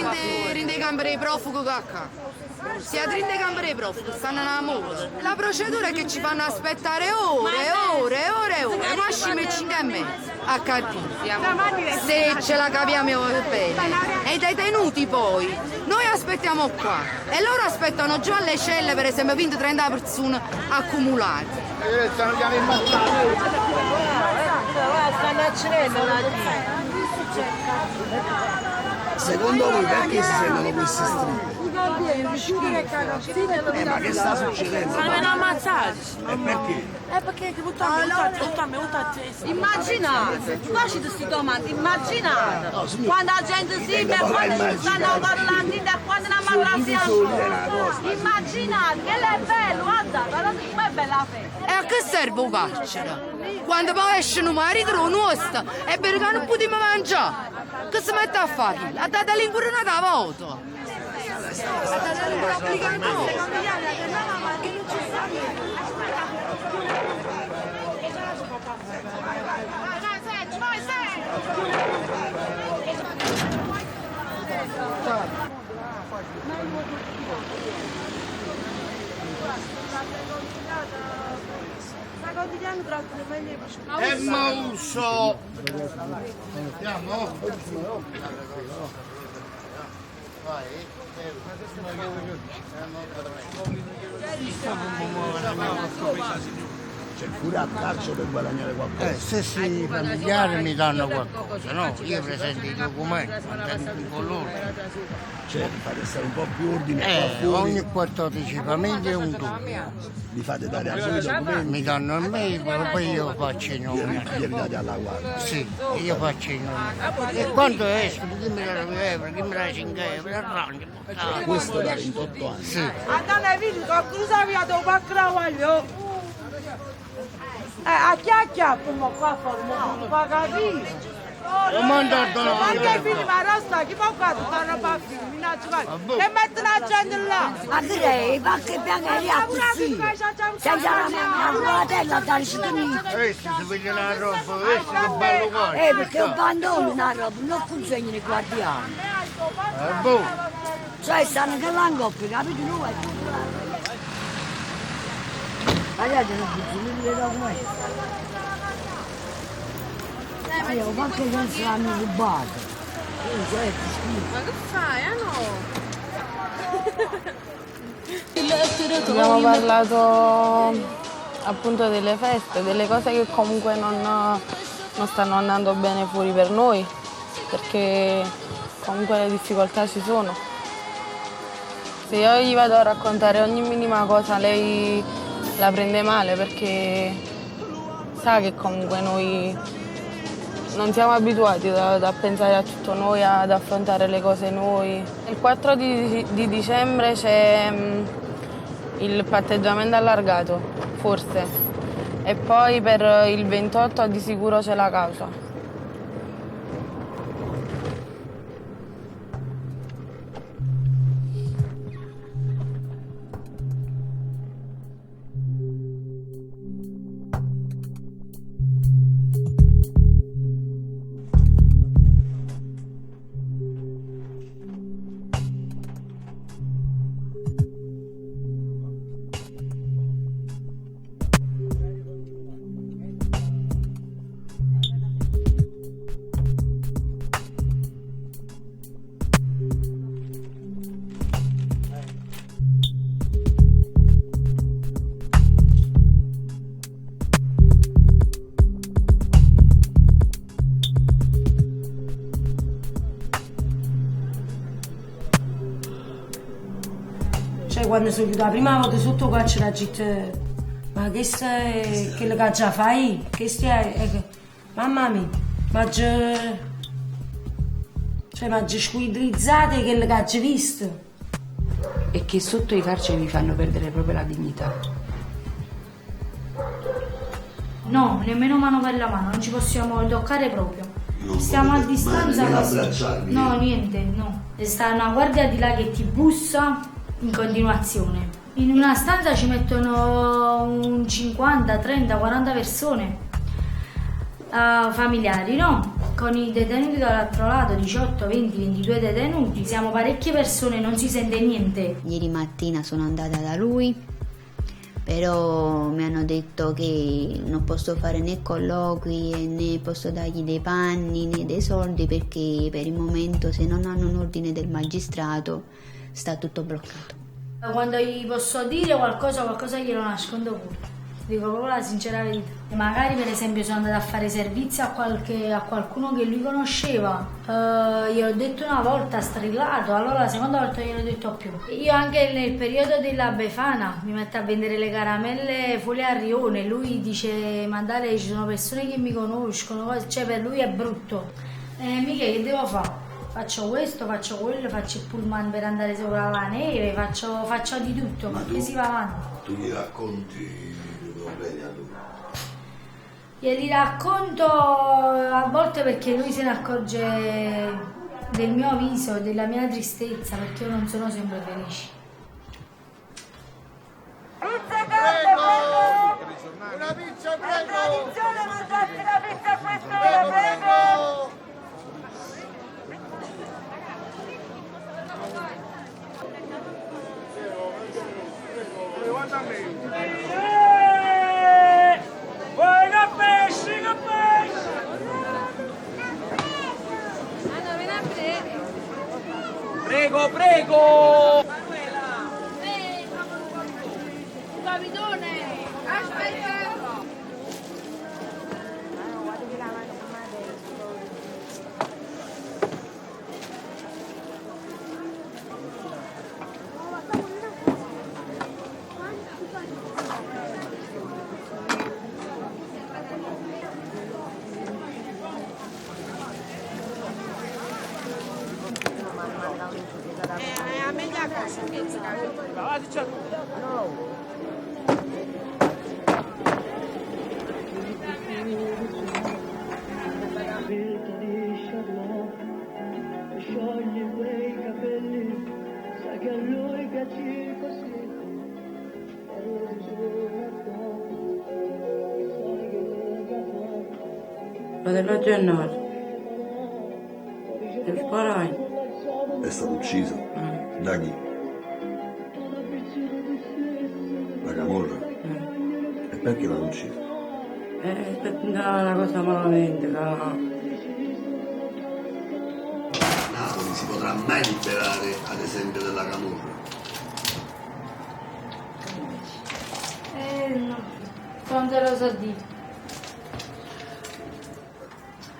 rinde i camere di profugo che acca. Si rinde i camere di profugo, stanno nella moda. La procedura è che ci fanno aspettare ore, massimo 5 e mezzo. A Cartizia, se ce la capiamo bene. E i detenuti poi, noi aspettiamo qua e loro aspettano giù alle celle, per esempio 20-30 persone accumulate. Secondo voi perché si sentono questi stridi? Ma che sta succedendo? Ma vengono ammazzati. E perché? Perché immaginate, facci queste domande, immaginate quando la gente si vede, quando si stanno parlando e quando non parlano, immaginate che è bello, guarda, però non è bella festa. E a che serve un carcere? Quando poi esce un marito o un'osta e perché non possiamo mangiare? Che si mette a fare? A data l'incurinata a voto. È mauso! Andiamo? C'è pure a calcio per guadagnare qualcosa. Se i familiari mi danno qualcosa, no? Io presento i documenti, mantengo con loro. Cioè, fate stare un po' più ordine qua fuori. Ogni 14 famiglie un dubbio. Vi fate dare a voi i documenti? Mi danno a me, poi io faccio i nomi. Li date alla guardia? Sì, io faccio i nomi. E quando escono, chi mi dà 2 euro, chi mi dà 5 euro, arrangi. Questo da 28 anni? Sì. Andate vedi, cosa vi ha dato a cravaglio? A chiacchiare, ma qua fa capire. Ho mandato la quando è finito la rosta, chi fa qua tutta una roba e mette la gente là. Ma direi, ma che pianeria così? Senza la ruotella dal cittadino. Questi si vede la roba, questi che bello qua. Perché abbandono una roba, non consegnano i guardiani. Boh. Cioè stanno che l'angoppi, capito? Guardate, non funziona i documenti. Ma che senso l'hanno rubato? Ma che fai? Abbiamo parlato appunto delle feste, delle cose che comunque non stanno andando bene fuori per noi, perché comunque le difficoltà ci sono. Se io gli vado a raccontare ogni minima cosa, lei la prende male perché sa che comunque noi non siamo abituati a pensare a tutto noi, ad affrontare le cose noi. Il 4 di dicembre c'è il patteggiamento allargato, forse, e poi per il 28 di sicuro c'è la causa. Quando sono chiusa la prima volta sotto qua c'era gente Ma che stai, che le già fai? Che stai, mamma mia, ma già squidrizzate che le già visto? E che sotto i carceri vi fanno perdere proprio la dignità. No, nemmeno mano per la mano, non ci possiamo toccare proprio. Stiamo a distanza così. No, niente, no. Sta una guardia di là che ti bussa in continuazione. In una stanza ci mettono un 50, 30, 40 persone familiari, no? Con i detenuti dall'altro lato, 18, 20, 22 detenuti, siamo parecchie persone, non si sente niente. Ieri mattina sono andata da lui, però mi hanno detto che non posso fare né colloqui né posso dargli dei panni né dei soldi perché per il momento, se non hanno un ordine del magistrato, sta tutto bloccato. Quando gli posso dire qualcosa glielo nascondo pure. Dico proprio la sincera verità. E magari per esempio sono andata a fare servizi a qualcuno che lui conosceva. Gliel'ho detto una volta, strillato, allora la seconda volta gliel'ho detto più. Io anche nel periodo della Befana mi metto a vendere le caramelle fuori a Rione. Lui dice, mandare, ci sono persone che mi conoscono, cioè per lui è brutto. Mica che devo fare? Faccio questo, faccio quello, faccio il pullman per andare sopra la neve, faccio di tutto, perché si va avanti. Tu gli racconti i problemi a lui? Glieli racconto a volte perché lui se ne accorge del mio viso, della mia tristezza, perché io non sono sempre felice. Una pizza, prego! È tradizione mangiarsi la pizza a quest'ora, prego! Guarda me! Vuoi che pesci, che pesci! Allora, vieni a prendere! Prego, prego! Capitone! Aspetta! È meglio a casa che si no. Sciogli quei capelli, sai che a lui piaci così. Fratello Gennaro, ti sparai. È stato ucciso? Da chi? La camorra? E perché l'hanno ucciso? Per una cosa malamente, Napoli si potrà mai liberare, ad esempio, della camorra? No, non te lo so dire.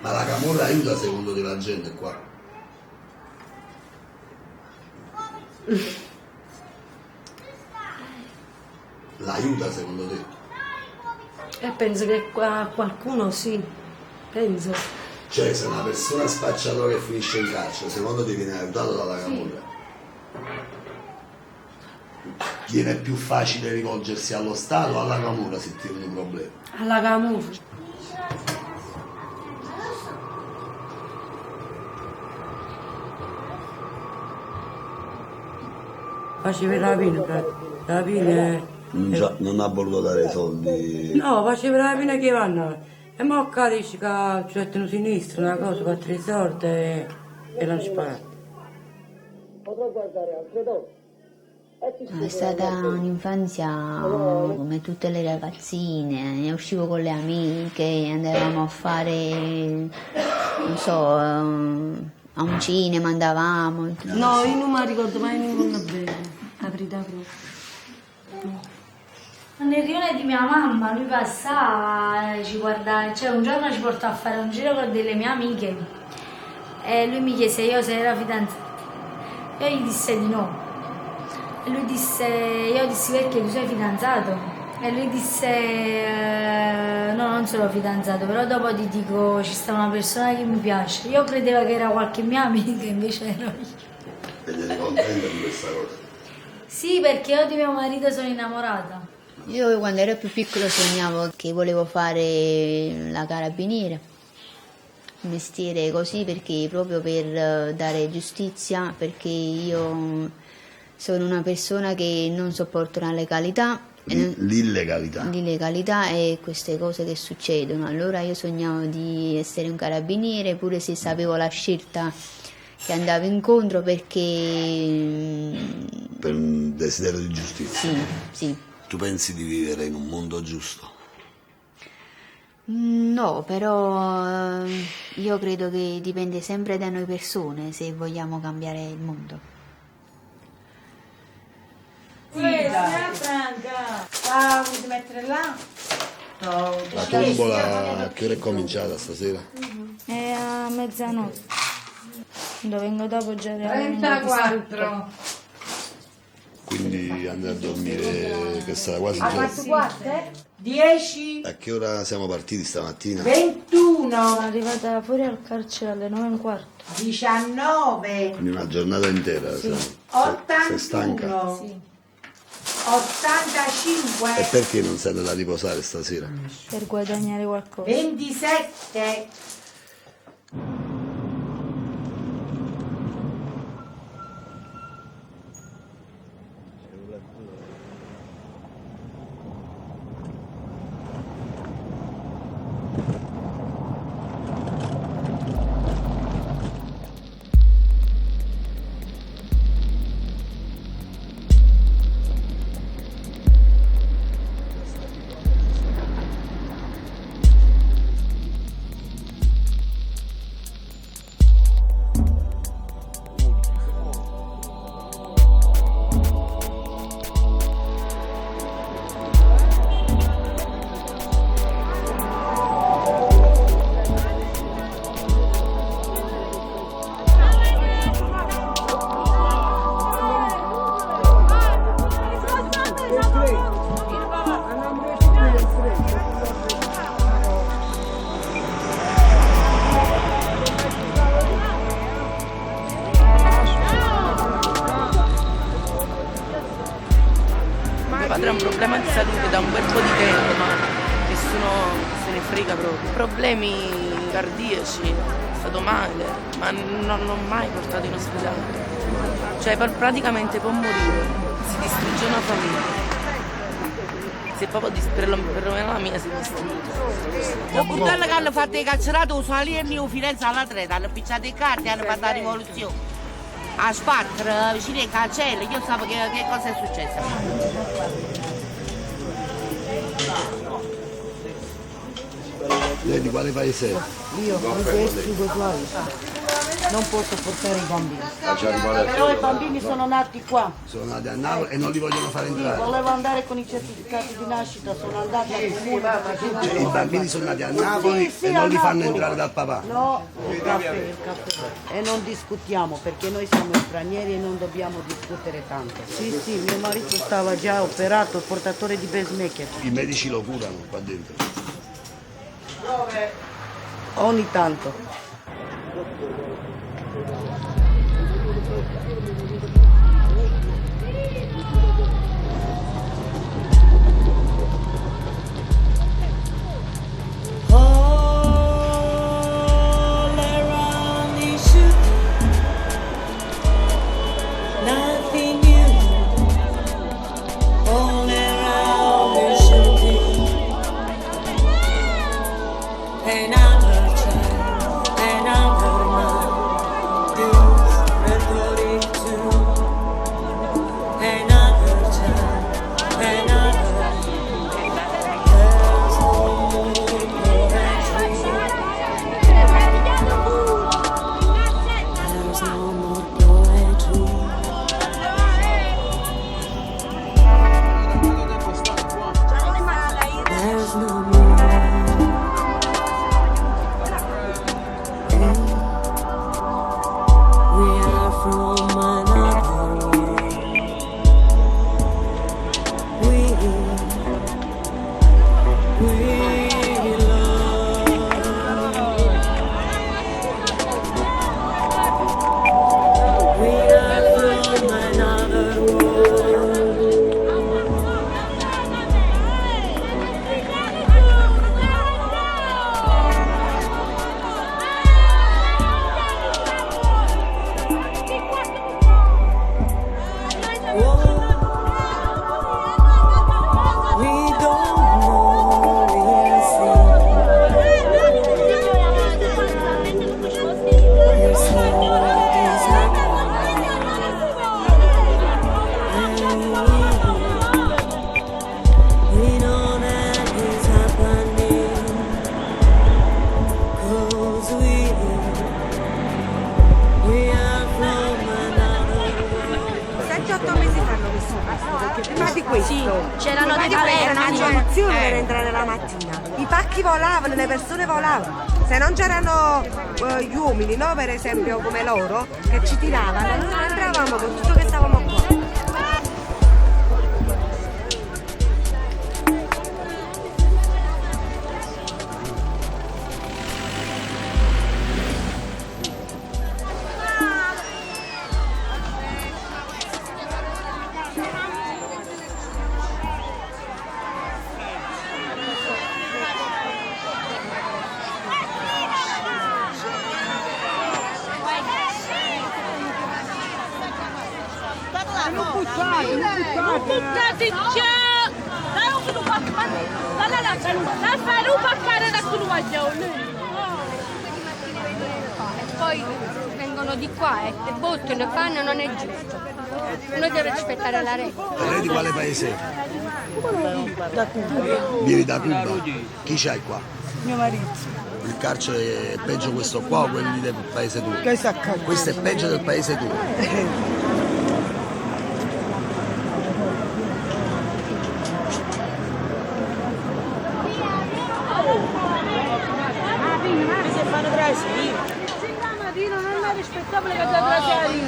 Ma la camorra aiuta secondo te la gente qua? L'aiuta secondo te? Penso che qualcuno sì, penso. Cioè, se una persona spacciatore che finisce in carcere, secondo te viene aiutato dalla camorra? Sì. Viene più facile rivolgersi allo Stato o alla camorra se tiene un problema? Alla camorra. Faceva la pina Non ha voluto dare soldi? No, faceva la pina che vanno. E mo' dice che ci mettono sinistra una cosa, 4 risorti e l'hanno sparato. Potrò guardare altre donne? È stata un'infanzia come tutte le ragazzine, uscivo con le amiche, andavamo a fare, non so, a un cinema andavamo. No, io non mi ricordo mai nulla bene, la verità proprio. Nel rione di mia mamma lui passava, ci guardava, cioè un giorno ci portò a fare un giro con delle mie amiche e lui mi chiese io se ero fidanzata. Io gli disse di no. E lui disse, io dissi perché tu sei fidanzato? E lui disse, no, non sono fidanzato, però dopo ti dico, ci sta una persona che mi piace. Io credevo che era qualche mia amica, invece ero io. Ed eri contenta di questa cosa? Sì, perché io di mio marito sono innamorata. Io quando ero più piccolo sognavo che volevo fare la carabiniere, un mestiere così, perché proprio per dare giustizia, perché io sono una persona che non sopporto la legalità. L'illegalità e queste cose che succedono. Allora io sognavo di essere un carabiniere, pure se sapevo la scelta che andavo incontro, perché... Per un desiderio di giustizia? Sì. Tu pensi di vivere in un mondo giusto? No, però io credo che dipende sempre da noi persone se vogliamo cambiare il mondo. Signora Franca, volete mettere là? La tombola a che ora è cominciata stasera? È a mezzanotte. Quando vengo dopo già era 34. Quindi andare a dormire che sarà quasi già. 10. A che ora siamo partiti stamattina? 21. Sono arrivata fuori al carcere alle 9:15. 19. Quindi una giornata intera. Sì. Sei stanca? Sì. 85. E perché non sei andata a riposare stasera? Per guadagnare qualcosa. 27. Padre ha un problema di salute da un bel po' di tempo, ma nessuno se ne frega proprio. Problemi cardiaci, è stato male, ma non l'ho mai portato in ospedale. Cioè praticamente può morire, si distrugge una famiglia. Se proprio perlomeno la mia si distrugge. Lo buttano che hanno fatto i carcerati, sono lì e mio Firenze alla treta, hanno picciato i carti, hanno fatto la rivoluzione. A sbattere vicino ai cancelli, io sapevo che cosa è successo. Lei di quale paese è? Io non posso portare i bambini. Però i bambini sono nati qua. Sono nati a Napoli e non li vogliono fare Sì, entrare. volevo andare con i certificati di nascita, sono andati al comune. Cioè, i bambini sono nati a Napoli Sì, e non a li fanno Napoli. entrare dal papà. No, il caffè. E non discutiamo perché noi siamo stranieri e non dobbiamo discutere tanto. Sì, mio marito stava già operato, portatore di pacemaker. I medici lo curano qua dentro. Ogni tanto. Another child, another man, dues, rhetoric to prima di questo. Sì, c'erano dei Era una rivoluzione per Palermo. entrare la mattina. I pacchi volavano, le persone volavano. Se non c'erano gli uomini, no, per esempio come loro, che ci tiravano, non entravamo con tutto che stavamo qua. Non buttate già! La fai un paccare da quello E poi vengono di qua e buttano e fanno, non è giusto. Uno deve rispettare la regola. E lei di quale paese? Da Cuba. Vieni da Cuba? Chi c'hai qua? Mio marito. Il carcere è peggio questo qua o quelli del paese tuo? Che sa cazzo. Questo è peggio del paese tuo. non è rispettabile che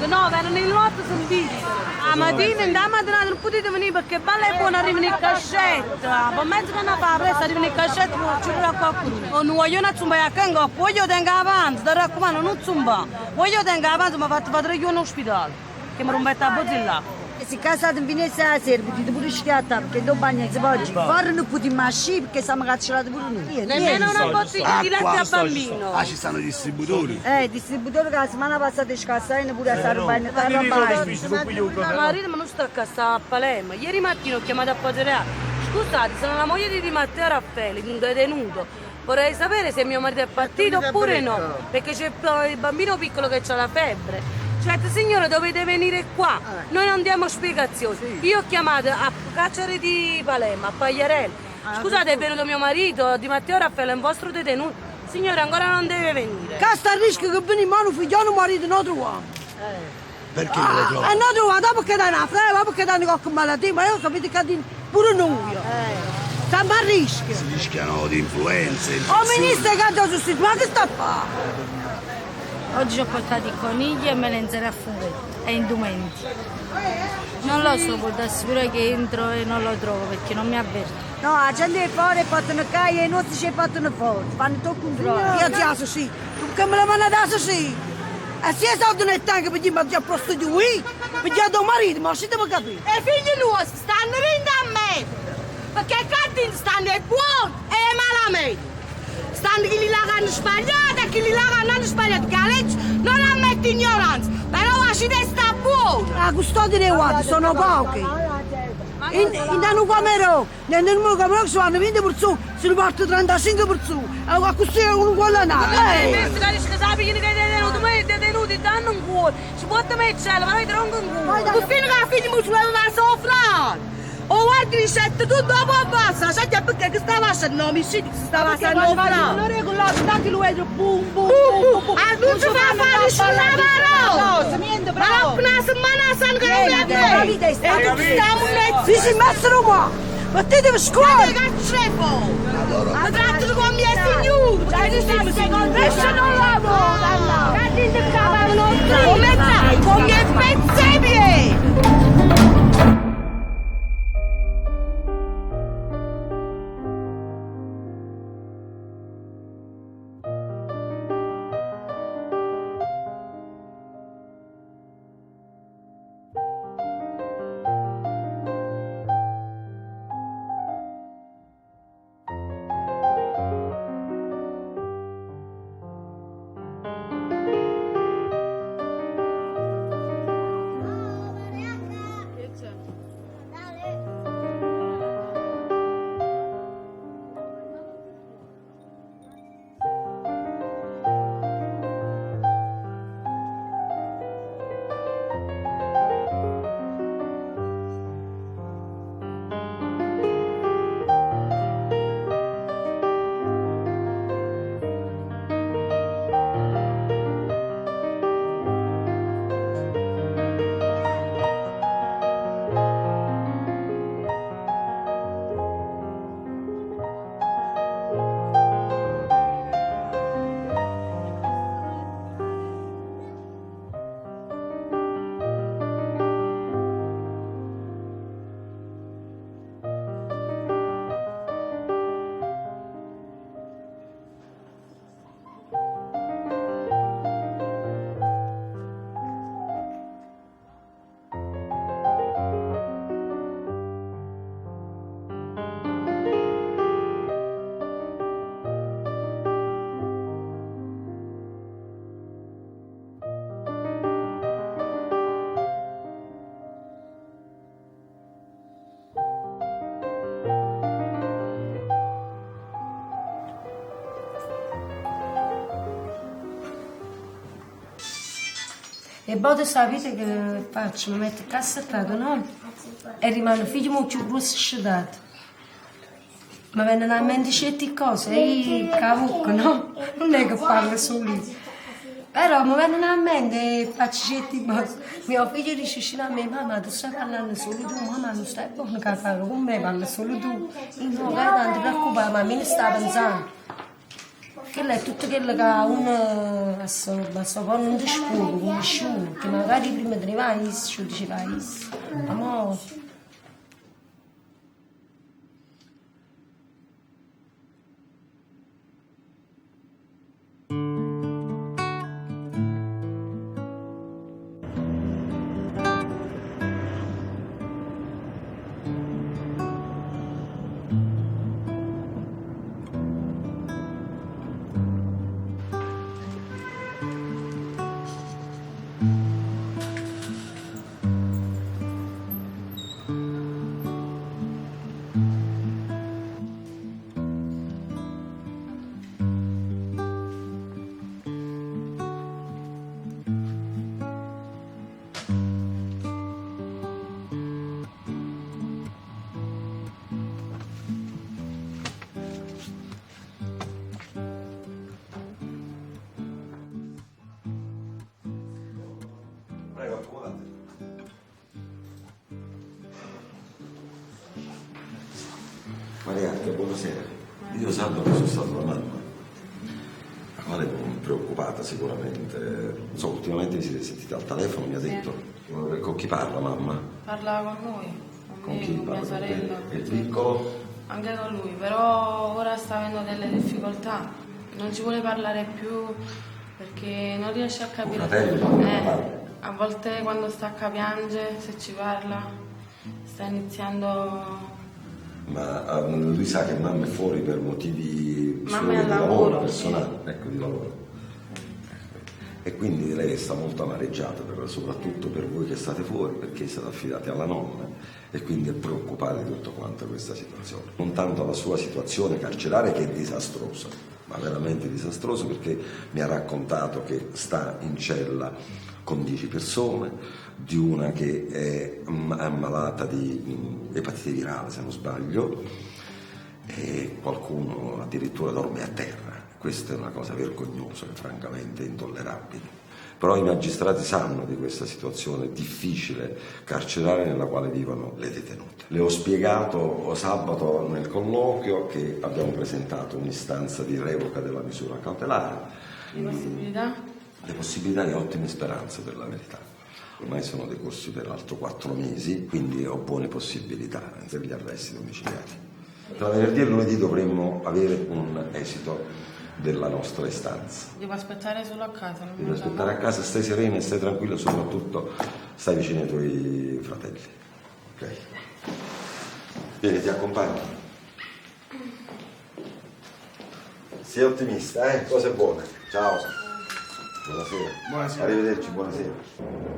ti no, erano in lotta sono visti. A mattina, in da mattina non potete venire perché balla è buona arrivare in cascetta. Per mezzo che non fa presto arrivare in cascetta non ci vuole qualcuno. O non voglio una zumba a cango, voglio tenere avanti, da raccomando non zumba. Voglio tenere avanti, ma fatto vedere io in ospedale. Che mi rompete a bozzilla. Se casa din vine să aser, puti pure știata, che do bani să bagi. Fără nu puti mași, che s-a măgat și la de nu. Nemmeno una bottiglia di latte a bambino. Ah, ci stanno i distributori. Distributori ca settimana passata și casa e ne pure a sară bani, ta la bani. Marito ma non sta a casa a Palermo. Ieri mattina ho chiamato a Pogerea. Scusate, sono la moglie di Matteo Raffaele, un detenuto. Vorrei sapere se mio marito è partito oppure no, perché c'è il bambino piccolo che ha la febbre. Certo signore, dovete venire qua, noi non diamo spiegazioni. Io ho chiamato a Carcere di Palermo, a Pagliarello. Scusate, è venuto mio marito di Matteo Raffaele, è un vostro detenuto. Signore, ancora non deve venire. Casta il rischio che vieni in mano figliolo marito non troviamo. Perché non lo trovo? Non trovato perché da una freva, perché da qualche malattia, ma io capito che pure noi. Stiamo a rischio. Si rischiano di influenze. Oh ministro che ha sostituito, ma che sta a fare? Oggi ho portato i conigli e melenzere a funghetto e indumenti. Non lo so, può darsi pure che entro e non lo trovo perché non mi avverte. No, la gente è fuori, portano caia e i nostri ci portano fuori, fanno tutto il controllo. Io ti aso sì, che me la vanno ad aso sì. E se è stato nel tanto per dire ma già prostituì, per dire tuo marito, ma si deve capire. E i figli nostri stanno rindo a me, perché Cardin stanno è buono e è malamente. Stanno chi li lagano sbagliato e chi li lagano sbagliato, che la legge non ammette ignoranza, però la città sta buona. La custode dei guardi sono pochi. In danno camero, nel numero camero che sono 20 persone, si riporta 35 persone, a questo è un uguale nato. Che sappi che i detenuti danno un cuore, ci può mettere, ma noi tronco un cuore. Tu fino che la figlia mi sulla soffrire. O guardi il set tutto dopo abbassa, sai perché stava facendo omicidi, stava facendo fare. Non regolare, tanti lo vedo, boom, boom, boom. Ah, non si fa fare sul lavoro! Ma una settimana sanno che non mi avvede! E stiamo in mezzo! Si si mettono qua! Mettete per scuola! Che cazzo! Ma trattano con miei signori! Adesso non lavoro! Come sai? Con miei pezzi e piedi! E poi sapete che faccio? Mi metto il cassettato, no? E rimane figlio molto più scedato. Ma vengono a mente certe cose, e io cavucco, no? Non è che parlo solo io. Però mi vengono a mente e faccio certe cose. Mio figlio dice a me, mamma, tu stai parlando solo tu, mamma, non stai buono che parlo con me, parli solo tu. Io no, non ti preoccupare, ma me ne sta pensando. Quello è tutto quello che uno assorbe, poi non ti sputo, come nessuno, che magari prima te ne vai, ci diceva, ma Prego, accomodate. Maria, buonasera. Io sabato sono stato da mamma, la quale è preoccupata sicuramente. Non so, ultimamente vi siete sentiti al telefono, mi ha detto. Con chi parla mamma? Parla con noi, Con chi con mia parla? sorella. E il piccolo? Anche con lui, però ora sta avendo delle difficoltà. Non ci vuole parlare più perché non riesce a capire. Fratello, A volte quando stacca piange, se ci parla, sta iniziando. Ma lui sa che mamma è fuori per motivi Mamma è suoi al di lavoro, personali, ecco, di lavoro. E quindi lei sta molto amareggiata, soprattutto per voi che state fuori, perché siete affidati alla nonna e quindi è preoccupata di tutto quanto questa situazione. Non tanto la sua situazione carceraria, che è disastrosa, ma veramente disastrosa, perché mi ha raccontato che sta in cella con 10 persone, di una che è ammalata di epatite virale, se non sbaglio, e qualcuno addirittura dorme a terra. Questa è una cosa vergognosa, francamente intollerabile. Però i magistrati sanno di questa situazione difficile carceraria nella quale vivono le detenute. Le ho spiegato sabato nel colloquio che abbiamo presentato un'istanza di revoca della misura cautelare. Le possibilità? Le possibilità e ottime speranze, per la verità. Ormai sono decorsi per altro 4 mesi, quindi ho buone possibilità per gli arresti domiciliari. Tra venerdì e lunedì dovremmo avere un esito della nostra istanza. Devo aspettare solo a casa. Non Devi aspettare a casa, stai serena e stai tranquilla, soprattutto stai vicino ai tuoi fratelli. Ok? Vieni, ti accompagno. Sii ottimista, cose buone. Ciao. Buonasera. Buonasera. Arrivederci, buonasera.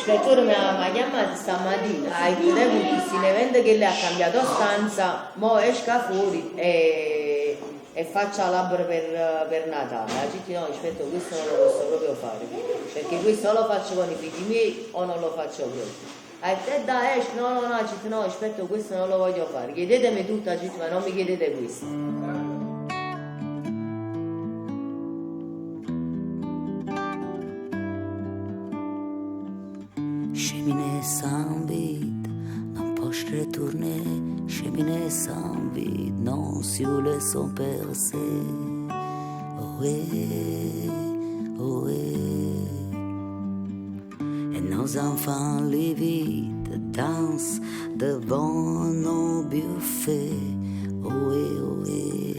l'ispettore mi ha chiamato stamattina, ha detto che si ne vende che lei ha cambiato stanza, mo esca fuori e faccia l'albero per Natale. Ha detto no, aspetta, questo non lo posso proprio fare, perché questo o lo faccio con i figli miei o non lo faccio proprio. Ha detto dai, esci, no, aspetta, questo non lo voglio fare, chiedetemi tutto, ha detto, ma non mi chiedete questo. Cheminée sans vide, non poche retourner. Cheminée sans vide, non sur le son percé. Ohé, ohé. Et nos enfants livides dansent devant nos buffets. Ohé, ohé.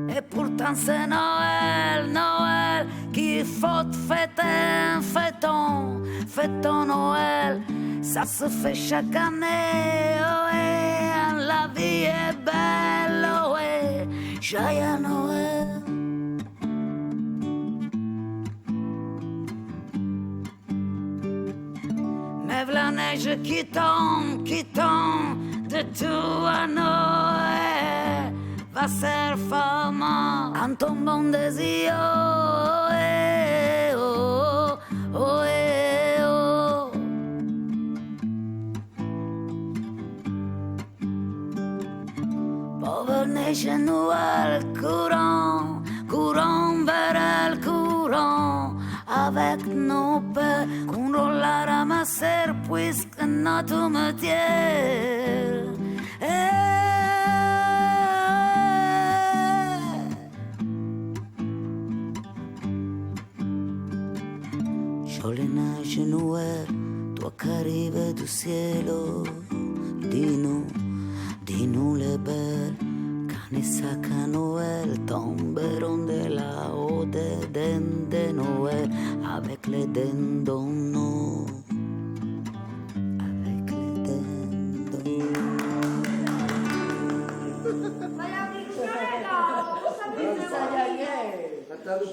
Et pourtant c'est Noël, Noël, qu'il faut fêter, fêtons Noël, ça se fait chaque année, oh ouais, la vie est belle, oh ouais, joyeux Noël. Mais la neige qui tombe de tout à Noël va ser fama en tombant des yeux, oh, eh, oh, oh, eh, oh. Pauvre neige Noël, courant vers elle, courant avec nos pères, qu'on roule la ramasser puisque notre métier. Jolie neige Noël, toi qui arrives du cielo, dis-nous les belles, quand les sacs à Noël tomberont de là-haut des dents de Noël, avec les dindons, avec les dindons. Fatto